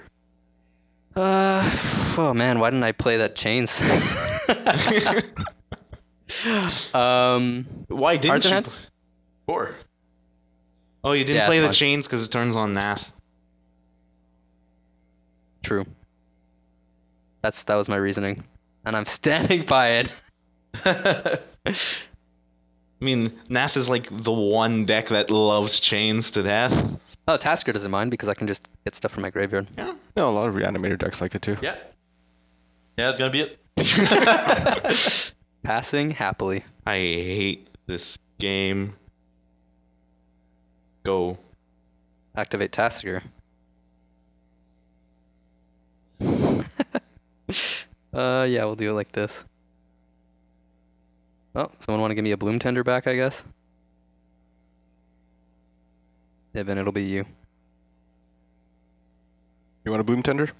Oh man, why didn't I play that chains? Why didn't Cards in you? hand? 4. Oh, you didn't Yeah, play it's the fine. chains because it turns on Nath. True. That was my reasoning, and I'm standing by it. I mean, Nath is like the one deck that loves chains to death. Oh, Tasigur doesn't mind because I can just get stuff from my graveyard. Yeah. No, a lot of reanimator decks like it too. Yeah. Yeah, that's gonna be it. Passing happily. I hate this game. Go. Activate Tasigur. Yeah, we'll do it like this. Oh, someone want to give me a Bloom Tender back, I guess? Evan, it'll be you. You want a Bloom Tender?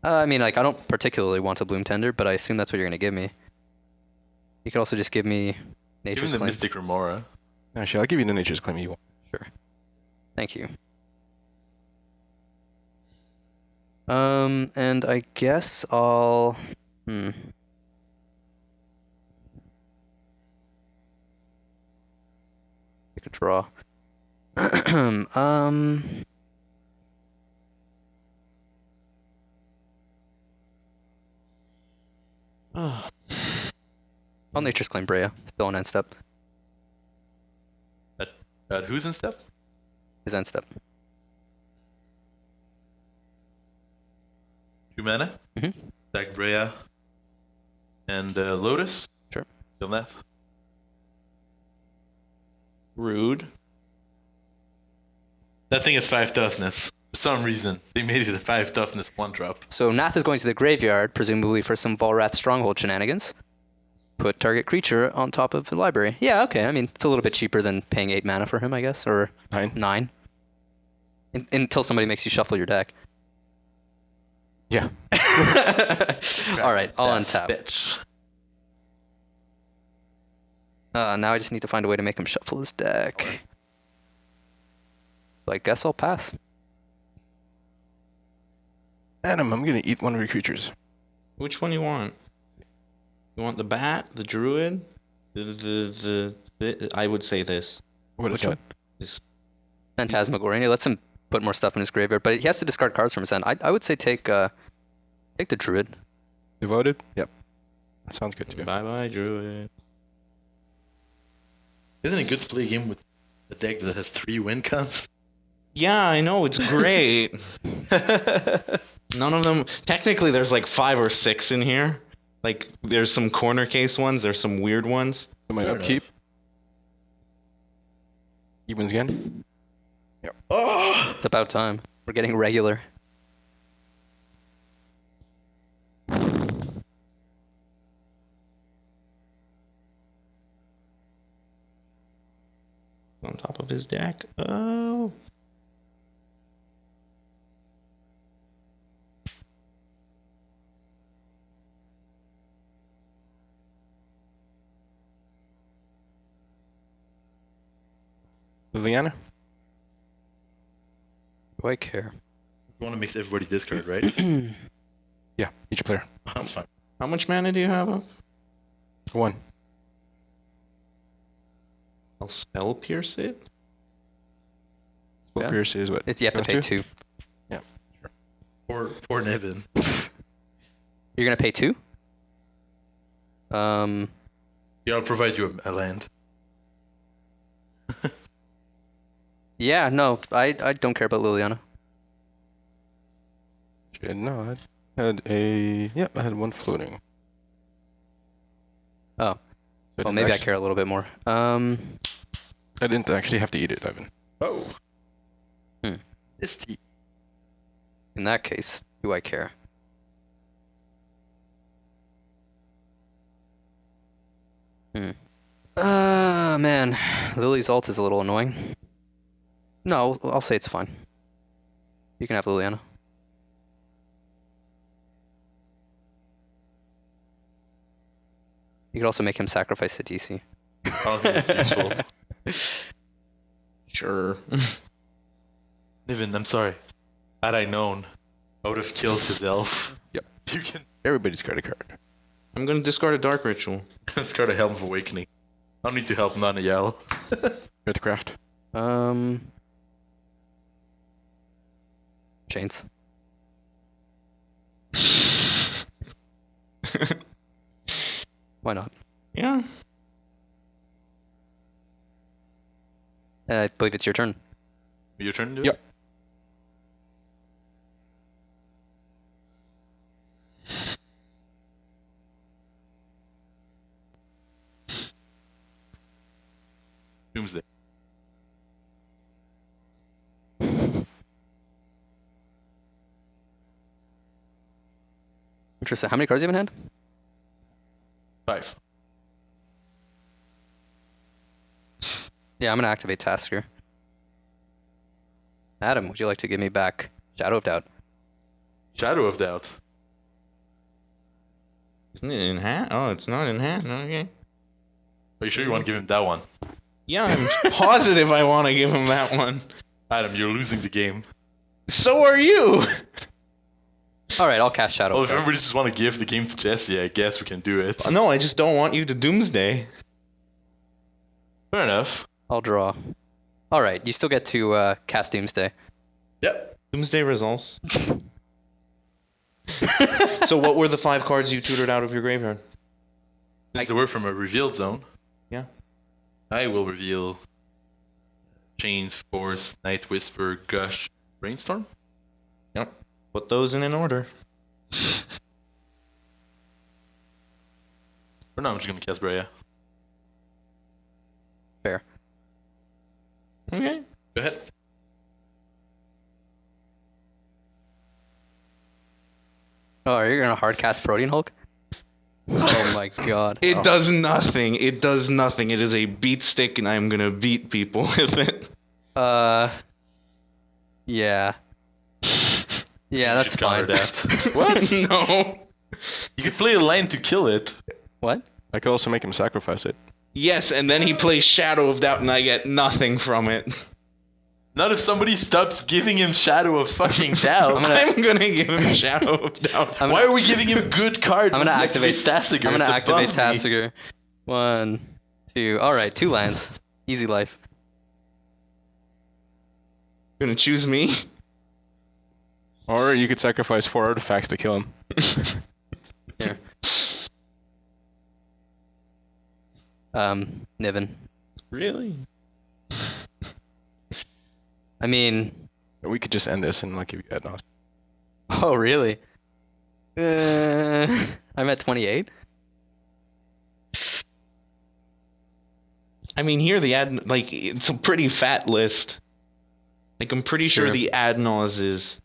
I mean, like, I don't particularly want a Bloom Tender, but I assume that's what you're going to give me. You could also just give me Even Nature's the Claim. Mystic Remora. Actually, I'll give you the Nature's Claim you want. Sure. Thank you. And I guess I'll... Take a draw. Oh. I'll Nature's Claim Breya. Still on end step. At who's in step? His end step. 2 mana. Mhm. Stack Breya. And Lotus. Sure. Kill Nath. Rude. That thing is 5 toughness. For some reason, they made it a 5 toughness 1-drop. So Nath is going to the graveyard, presumably for some Volrath Stronghold shenanigans. Put target creature on top of the library. Yeah, okay. I mean, it's a little bit cheaper than paying 8 mana for him, I guess, or 9. 9. Until somebody makes you shuffle your deck. Yeah. All right, I'll That untap. bitch. Now I just need to find a way to make him shuffle his deck. So I guess I'll pass. Adam, I'm gonna eat one of your creatures. Which one you want? You want the bat, the druid, I would say this. What is Which that? one? This Phantasmagoria. It lets him put more stuff in his graveyard, but he has to discard cards from his hand. I would say take the druid. Devoted? Yep. That sounds good to me. Bye bye druid. Isn't it good to play a game with a deck that has 3 win counts? Yeah, I know, it's great. None of them. Technically, there's like 5 or 6 in here. Like, there's some corner case ones. There's some weird ones. So my Fair upkeep. Evens again. It's about time. We're getting regular. On top of his deck. Oh. Liliana? Do I care? You want to mix everybody discard, right? Yeah, each player. That's fine. How much mana do you have up? 1. I'll spell pierce it. Spell Yeah. Pierce is what? You have to Cost pay 2? 2. Yeah. Poor Nevin. You're gonna pay 2? Yeah, I'll provide you a land. Yeah, no, I don't care about Liliana. No, I had a... Yep, I had 1 floating. Oh, I well, didn't maybe I actually- care a little bit more. I didn't actually have to eat it, Ivan. Oh. Hmm. This tea. In that case, do I care? Man, Lily's ult is a little annoying. No, I'll say it's fine. You can have Liliana. You could also make him sacrifice Sidisi. I don't think that's useful. Sure. Niven, I'm sorry. Had I known, I would have killed his elf. Yep. You can Everybody discard a card. I'm gonna discard a Dark Ritual. discard a Helm of Awakening. I don't need to help Nana Yell. Go to craft. Chains. Why not? Yeah. I believe it's your turn. Your turn to do Yep. it? Doomsday. Interesting. How many cards do you have in hand? 5. Yeah, I'm gonna activate Tasigur. Adam, would you like to give me back Shadow of Doubt? Shadow of Doubt. Isn't it in hand? Oh, it's not in hand. Okay. Are you sure you want to give him that one? Yeah, I'm positive I want to give him that one. Adam, you're losing the game. So are you. All right, I'll cast Shadow Well, of if Doubt. everybody just want to give the game to Jesse, I guess we can do it. No, I just don't want you to Doomsday. Fair enough. I'll draw. All right, you still get to cast Doomsday. Yep. Doomsday results. So what were the 5 cards you tutored out of your graveyard? Since they were from a revealed zone, Yeah. I will reveal Chains, Force, Night Whisper, Gush, Brainstorm. Yep. Put those in order. For now, I'm just going to cast Breya. Fair. Okay. Go ahead. Oh, are you gonna hard cast Protean Hulk? Oh my god. It does nothing. It does nothing. It is a beat stick, and I'm gonna beat people with it. Yeah. Yeah, that's Counter fine. that. What? No. You can play a line to kill it. What? I could also make him sacrifice it. Yes, and then he plays Shadow of Doubt, and I get nothing from it. Not if somebody stops giving him Shadow of fucking Doubt. I'm gonna give him Shadow of Doubt. Why are we giving him good cards? I'm gonna Let's activate Tasigur. I'm gonna It's activate above me. Tasigur. 1, 2. All right, 2 lands. Easy life. Gonna choose me? Or you could sacrifice 4 artifacts to kill him. Here. Niven. Really? I mean, We could just end this and like give you Adnos. oh really? I'm at 28. I mean, here the ad, like, it's a pretty fat list. Like, I'm pretty sure Sure. the Adnos is,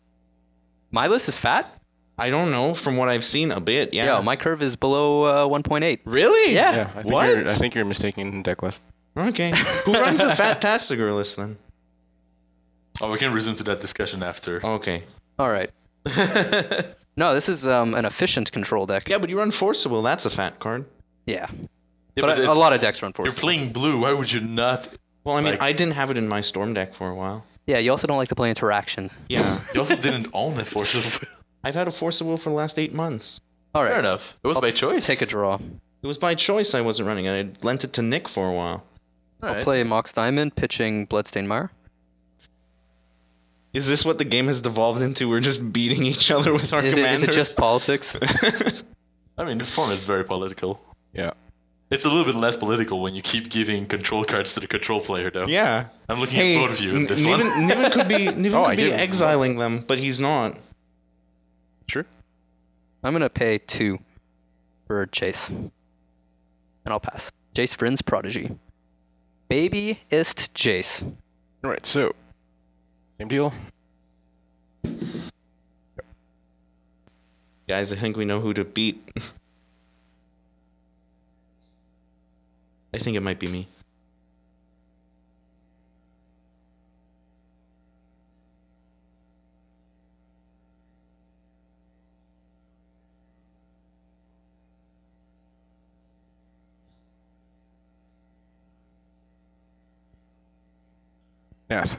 My list is fat. I don't know, from what I've seen, a bit, yeah. Yo, my curve is below 1.8. Really? Yeah. Yeah, I think What? I think you're mistaking Decklist. Okay. Who runs the Fat Tasigur list, then? Oh, we can resume to that discussion after. Okay. All right. No, this is an efficient control deck. Yeah, but you run Forcible, that's a fat card. Yeah. Yeah, But a it's- lot of decks run You're force. playing blue. Why would you not? Well, I mean, Like- I didn't have it in my Storm deck for a while. Yeah, you also don't like to play interaction. Yeah. You also didn't own a Force of Will. I've had a Forcible for the last 8 months. All right. Fair enough. It was by choice. Take a draw. It was by choice I wasn't running it. I lent it to Nick for a while. I'll play Mox Diamond, pitching Bloodstained Mire. Is this what the game has devolved into? We're just beating each other with our Is commanders? it just politics? I mean, this format is very political. Yeah. It's a little bit less political when you keep giving control cards to the control player, though. Yeah. I'm looking Hey, at both of you in this Niven, one. Niven could be, Niven Oh, could I be gave him exiling them, but he's not. Sure. I'm going to pay 2 for Chase. And I'll pass. Jace Vryn's Prodigy. Babyist Jace. All right. So, same deal. Guys, I think we know who to beat. I think it might be me. Nath.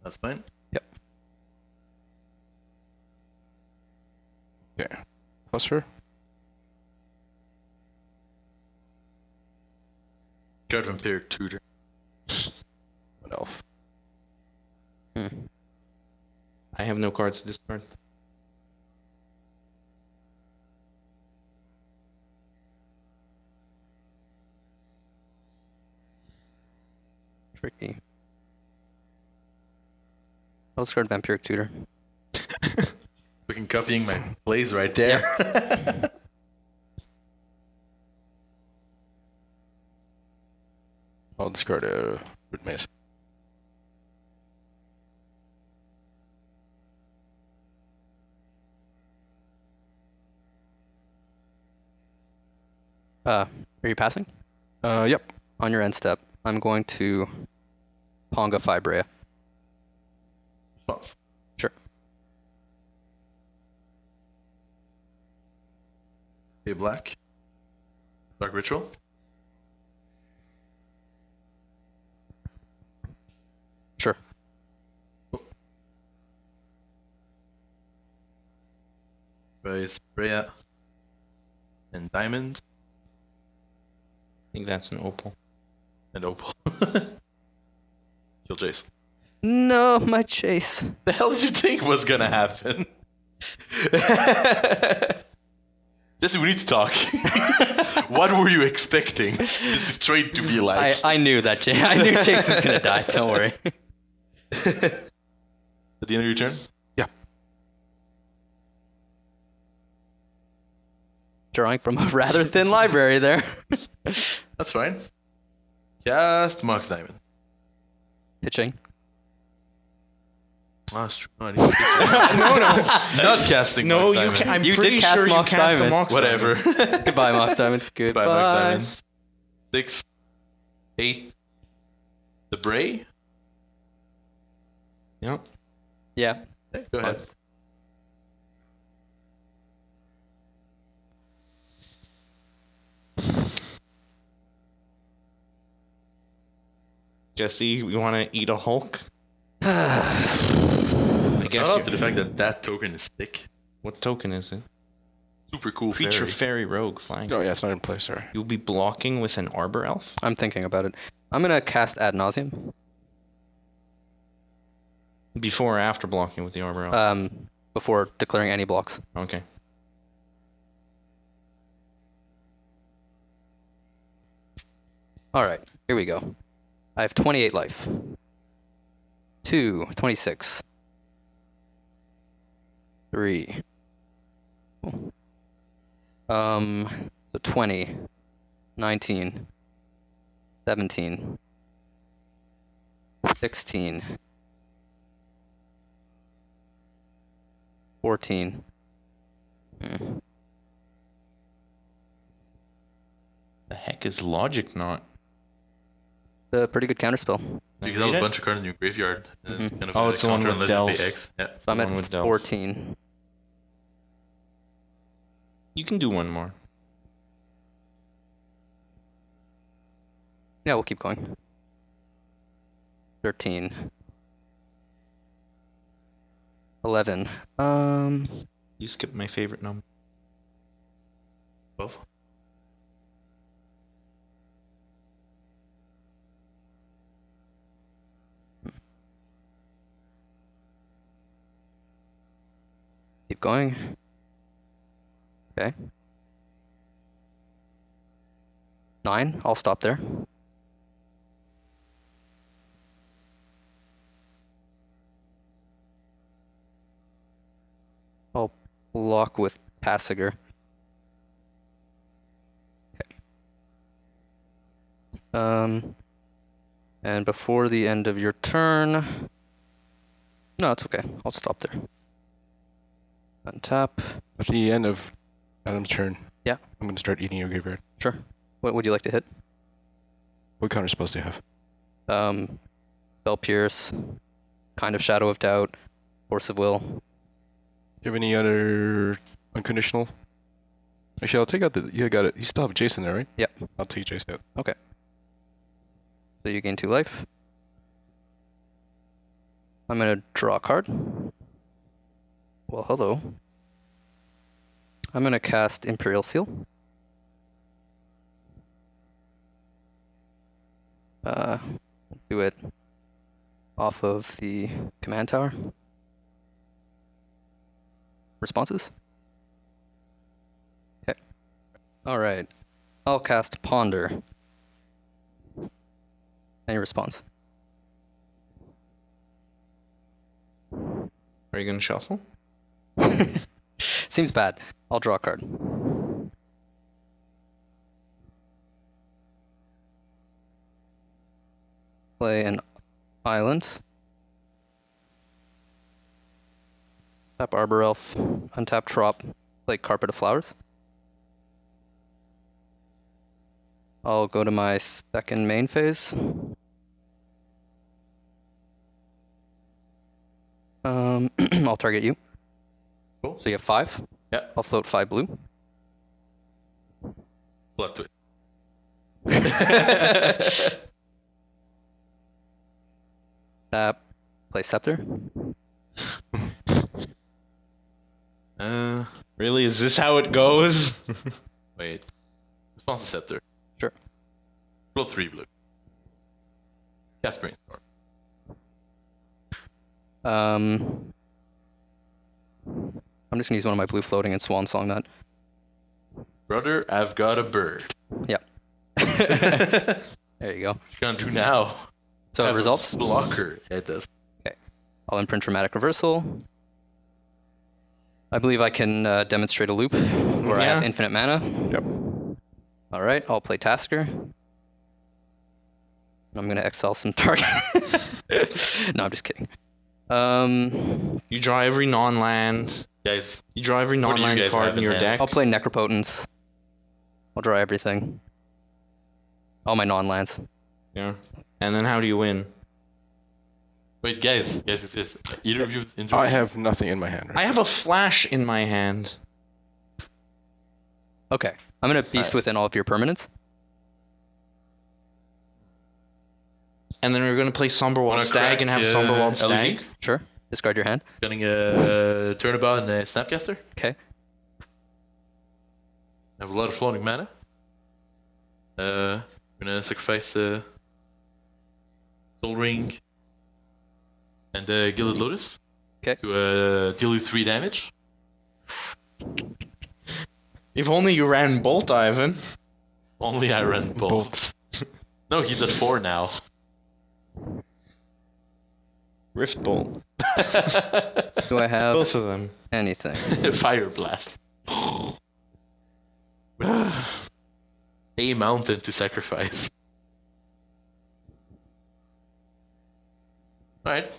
That's fine. Yep. plus her. Guard Vampiric Tutor. What elf? I have no cards to discard. Tricky. I'll discard Vampiric Tutor. Fucking copying my plays right there. I'll discard a Root Mace. Are you passing? Yep. On your end step, I'm going to Pongify Breya. Response. Sure. A black. Dark Ritual. Sure. Raise Breya. And Diamond. I think that's an opal. And Opal. Kill Jace. No, my chase. The hell did you think was gonna happen? Jesse, we need to talk. What were you expecting this trade to be like? I knew that. I knew Chase was gonna die. Don't worry. At the end of your turn? Yeah. Drawing from a rather thin library there. That's fine. Cast Mox Diamond. Pitching. Oh, that's true. No, I need to pitch it. No, Not casting no, Mox you Diamond. can. I'm You did pretty cast sure you Mox cast the Diamond. Mox Whatever. Diamond. Goodbye, Mox Diamond. Goodbye. Bye, Mox Diamond. 6, 8. The Bray? Yep. Yeah. Okay, go ahead. Jesse, you want to eat a Hulk? I Shout guess. out to the fact that that token is thick. What token is it? Super cool Feature fairy. fairy rogue flying. Oh yeah, it's not in play. Sorry. You'll be blocking with an arbor elf. I'm thinking about it. I'm gonna cast Ad Nauseam. Before or after blocking with the arbor elf? Before declaring any blocks. Okay. All right, here we go. I have 28 life. 2, 26. 3. So 20, 19, 17, 16, 14. The heck is Logic Knot? It's a pretty good counterspell. You can have a bunch of cards in your graveyard. And it's kind of Oh, a it's the one counter with unless you pay Delve. X. Yeah. So I'm One at with Delve. 14. You can do one more. Yeah, we'll keep going. 13. 11. You skipped my favorite number. 12. Keep going. Okay. 9. I'll stop there. I'll block with Tasigur. Okay. And before the end of your turn... No, it's okay. I'll stop there. Untap. At the end of Adam's turn, Yeah. I'm going to start eating your graveyard. Sure. What would you like to hit? What counter spells do you have? Spell Pierce, kind of Shadow of Doubt, Force of Will. Do you have any other unconditional? Actually, I'll take out the. You got it. You still have Jason there, right? Yep. I'll take Jason out. Okay. So you gain 2 life. I'm gonna draw a card. Well, hello. I'm gonna cast Imperial Seal. Do it off of the command tower. Responses? Okay. Alright. I'll cast Ponder. Any response? Are you gonna shuffle? Seems bad. I'll draw a card. Play an island. Tap Arbor Elf. Untap Trop. Play Carpet of Flowers. I'll go to my second main phase. I'll target you. Cool. So you have 5. Yeah. I'll float 5 blue. Plot twist. Tap. Play Scepter. Really? Is this how it goes? Wait. Response to Scepter. Sure. Roll 3 blue. Cast Brainstorm. I'm just gonna use one of my blue floating and Swan Song that. Brother, I've got a bird. Yep. There you go. What you gonna do now? So it Have a resolves. Blocker. Yeah, it does. I'll imprint Dramatic Reversal. I believe I can demonstrate a loop where I have Yeah. infinite mana. Yep. All right, I'll play Tasker. I'm gonna exile some target. No, I'm just kidding. You draw every non-land. Guys, You draw every What do you non-land guys card have in in your hand? deck. I'll play Necropotence. I'll draw everything. All my non-lands. Yeah. And then how do you win? wait, guys. Either of you enjoy. I have nothing in my hand. I have a flash in my hand. Okay, I'm gonna beast within all of your permanents. And then we're gonna play Somberwald Wanna Stag and have crack, Somberwald LG? Stag. Sure. Discard your hand. Getting a turnabout and a Snapcaster. Okay. I have a lot of floating mana. I'm gonna sacrifice Soul Ring and Gilded Lotus. 'Kay. To deal you 3 damage. If only you ran Bolt, Ivan. Only I ran Bolt. No, he's at 4 now. Rift Bolt. Do I have Both of them. anything? Fire Blast. A mountain to sacrifice. Alright.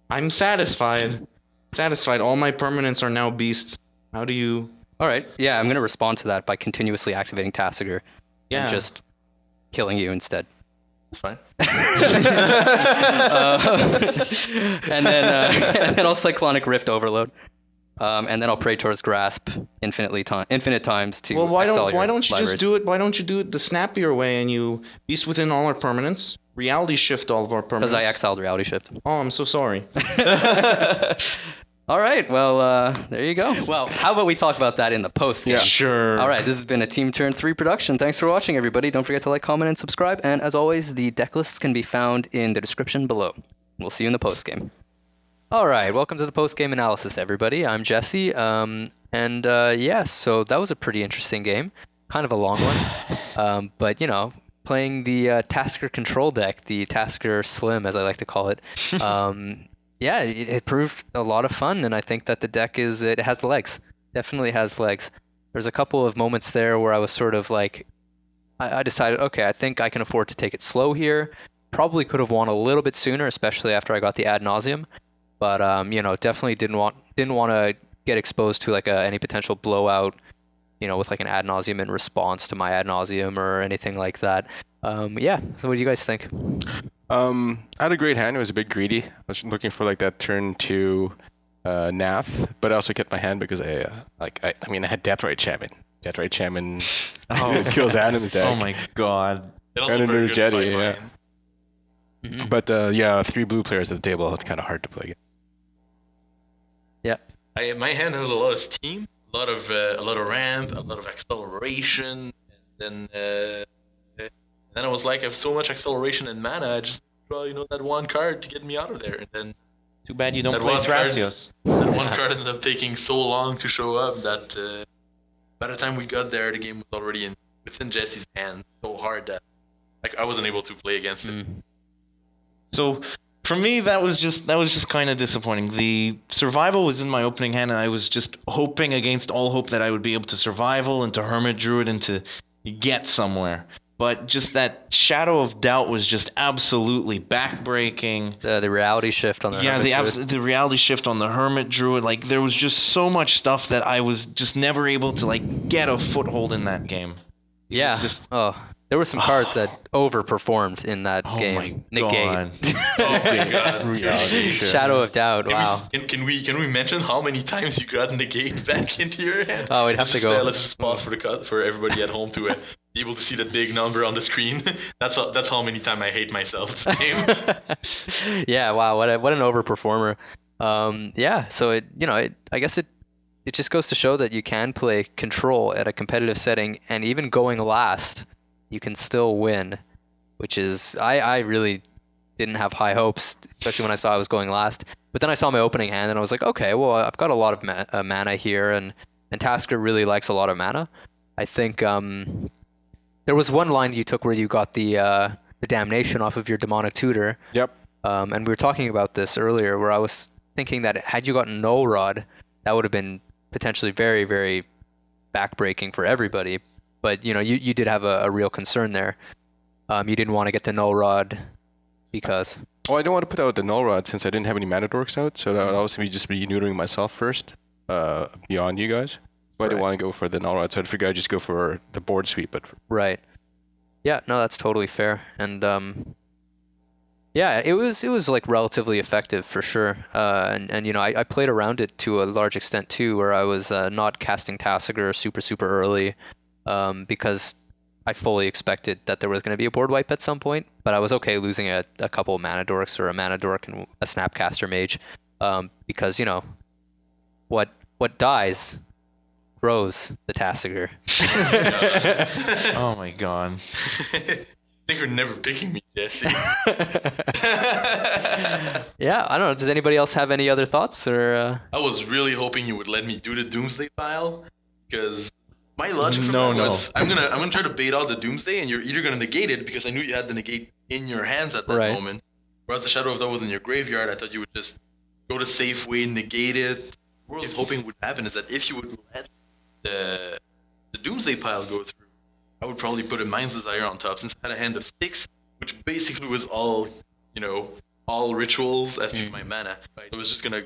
I'm satisfied. Satisfied. All my permanents are now beasts. How do you... All right. Yeah, I'm gonna respond to that by continuously activating Tasigur Yeah. and just killing you instead. That's fine. And then I'll Cyclonic Rift Overload. And then I'll Praetor's Grasp infinite times to Well, why exile your don't you libraries. just do it? Why don't you do it the snappier way and you beast within all our permanents, reality shift all of our permanents? Because I exiled Reality Shift. Oh, I'm so sorry. All right. Well, there you go. Well, how about we talk about that in the post game? Sure. All right. This has been a Team Turn 3 production. Thanks for watching, everybody. Don't forget to like, comment, and subscribe. And as always, the deck lists can be found in the description below. We'll see you in the post game. All right. Welcome to the post game analysis, everybody. I'm Jesse. Yeah, so that was a pretty interesting game. Kind of a long one. But, you know, playing the Tasker control deck, the Tasker Slim, as I like to call it. Yeah, it proved a lot of fun, and I think that the deck it has legs. Definitely has legs. There's a couple of moments there where I was sort of like, I decided, okay, I think I can afford to take it slow here. Probably could have won a little bit sooner, especially after I got the ad nauseum. But you know, definitely didn't want to get exposed to like any potential blowout, you know, with like an ad nauseum in response to my ad nauseum or anything like that. Yeah. So what do you guys think? I had a great hand. It was a bit greedy. I was looking for like that turn to Nath, but I also kept my hand because I had Deathrite Shaman. Deathrite Shaman kills Adam's deck. Oh my god. And also And then very there's good Jetty, fight yeah. line. But yeah, 3 blue players at the table. It's kind of hard to play against. Yeah. My hand has a lot of steam, a a lot of ramp, a lot of acceleration, and then I was like, I have so much acceleration and mana, I just draw that one card to get me out of there, and then Too bad you don't that play one card- Thrasios. that one card ended up taking so long to show up that by the time we got there, the game was already within Jesse's hand so hard that I wasn't able to play against it. So for me, that was just kind of disappointing. The survival was in my opening hand, and I was just hoping against all hope that I would be able to survival into Hermit Druid and to get somewhere. But just that Shadow of Doubt was just absolutely backbreaking. The reality shift on the Yeah, Hermit Druid. the reality shift on the Hermit Druid. Like, there was just so much stuff that I was just never able to, like, get a foothold in that game. Yeah. just- There were some cards that overperformed in that Oh game. my Negate. Oh my god. Reality shift. Shadow of Doubt. Can Wow. can we mention how many times you got negate back into your hand? Oh, we'd have to go. Let's just pause for everybody at home to be able to see the big number on the screen. That's how many times I hate myself this game. Yeah. Wow. What an overperformer. Yeah. So I guess it just goes to show that you can play control at a competitive setting, and even going last, you can still win, which is I really didn't have high hopes, especially when I saw I was going last. But then I saw my opening hand, and I was like, okay, well, I've got a lot of mana here, and Tasker really likes a lot of mana. I think there was one line you took where you got the damnation off of your demonic tutor. Yep. And we were talking about this earlier, where I was thinking that had you gotten no rod, that would have been potentially very, very backbreaking for everybody. But you did have a real concern there. You didn't want to get the null rod because Well, I don't want to put out the null rod since I didn't have any mana dorks out, so that would also be just me neutering myself first, beyond you guys. So I didn't Right. want to go for the null rod, so I'd figure I'd just go for the board sweep. But right. Yeah, no, that's totally fair. And yeah, it was like relatively effective for sure. And I played around it to a large extent too, where I was not casting Tasigur super early, because I fully expected that there was going to be a board wipe at some point, but I was okay losing a couple of mana dorks or a mana dork and a snapcaster mage, because what dies grows the Tasigur. Oh my god. I think you're never picking me, Jesse. Yeah, I don't know. Does anybody else have any other thoughts or? I was really hoping you would let me do the Doomsday pile, because my logic from No, that no. was I'm gonna try to bait out the Doomsday, and you're either gonna negate it because I knew you had the negate in your hands at that Right. moment, whereas the Shadow of Doubt was in your graveyard. I thought you would just go the safe way, negate it. What I was hoping would happen is that if you would let the Doomsday pile go through, I would probably put a Mind's Desire on top, since I had a hand of 6, which basically was all rituals as to my mana. I was just gonna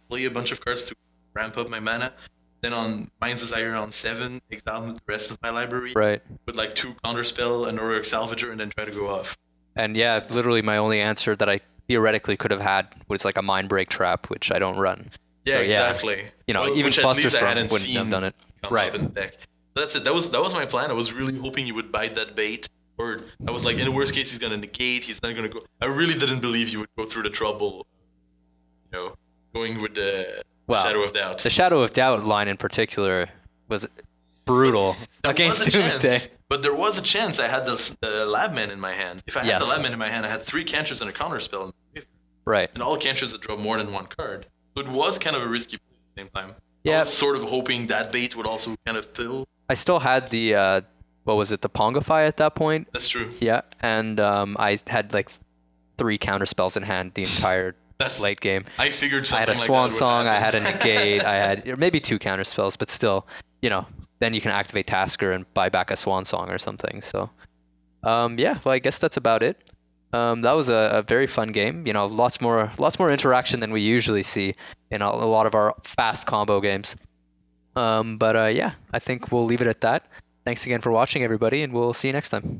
play a bunch of cards to ramp up my mana. Then on Mind's Desire on 7, exile the rest of my library. Right. With like 2 Counterspell, an Auric Salvager, and then try to go off. And yeah, literally my only answer that I theoretically could have had was like a Mind Break Trap, which I don't run. Yeah, So, yeah, exactly. Even which at least I Flusterstorm hadn't wouldn't have seen done it. come Right. up in the deck. So that's it. That was my plan. I was really hoping you would bite that bait. Or I was like, in the worst case, he's gonna negate. He's not gonna go. I really didn't believe you would go through the trouble, going with the Well, Shadow of Doubt. The Shadow of Doubt line in particular was brutal There against was a chance, Doomsday. but there was a chance I had the Labman in my hand. If I had Yes. the Labman in my hand, I had 3 cantrips and a counterspell, Right. and all cantrips that draw more than 1 card. So it was kind of a risky play at the same time. Yeah. I was sort of hoping that bait would also kind of fill. I still had the what was it, the Pongify at that point? That's true. Yeah, and I had like 3 counterspells in hand the entire That's late game. I figured I something had a like Swan that would Song, I had happen. a Negate, I had or maybe 2 counterspells, but still, then you can activate Tasker and buy back a Swan Song or something. So, yeah, well, I guess that's about it. That was a very fun game. Lots more interaction than we usually see in a lot of our fast combo games. But yeah, I think we'll leave it at that. Thanks again for watching, everybody, and we'll see you next time.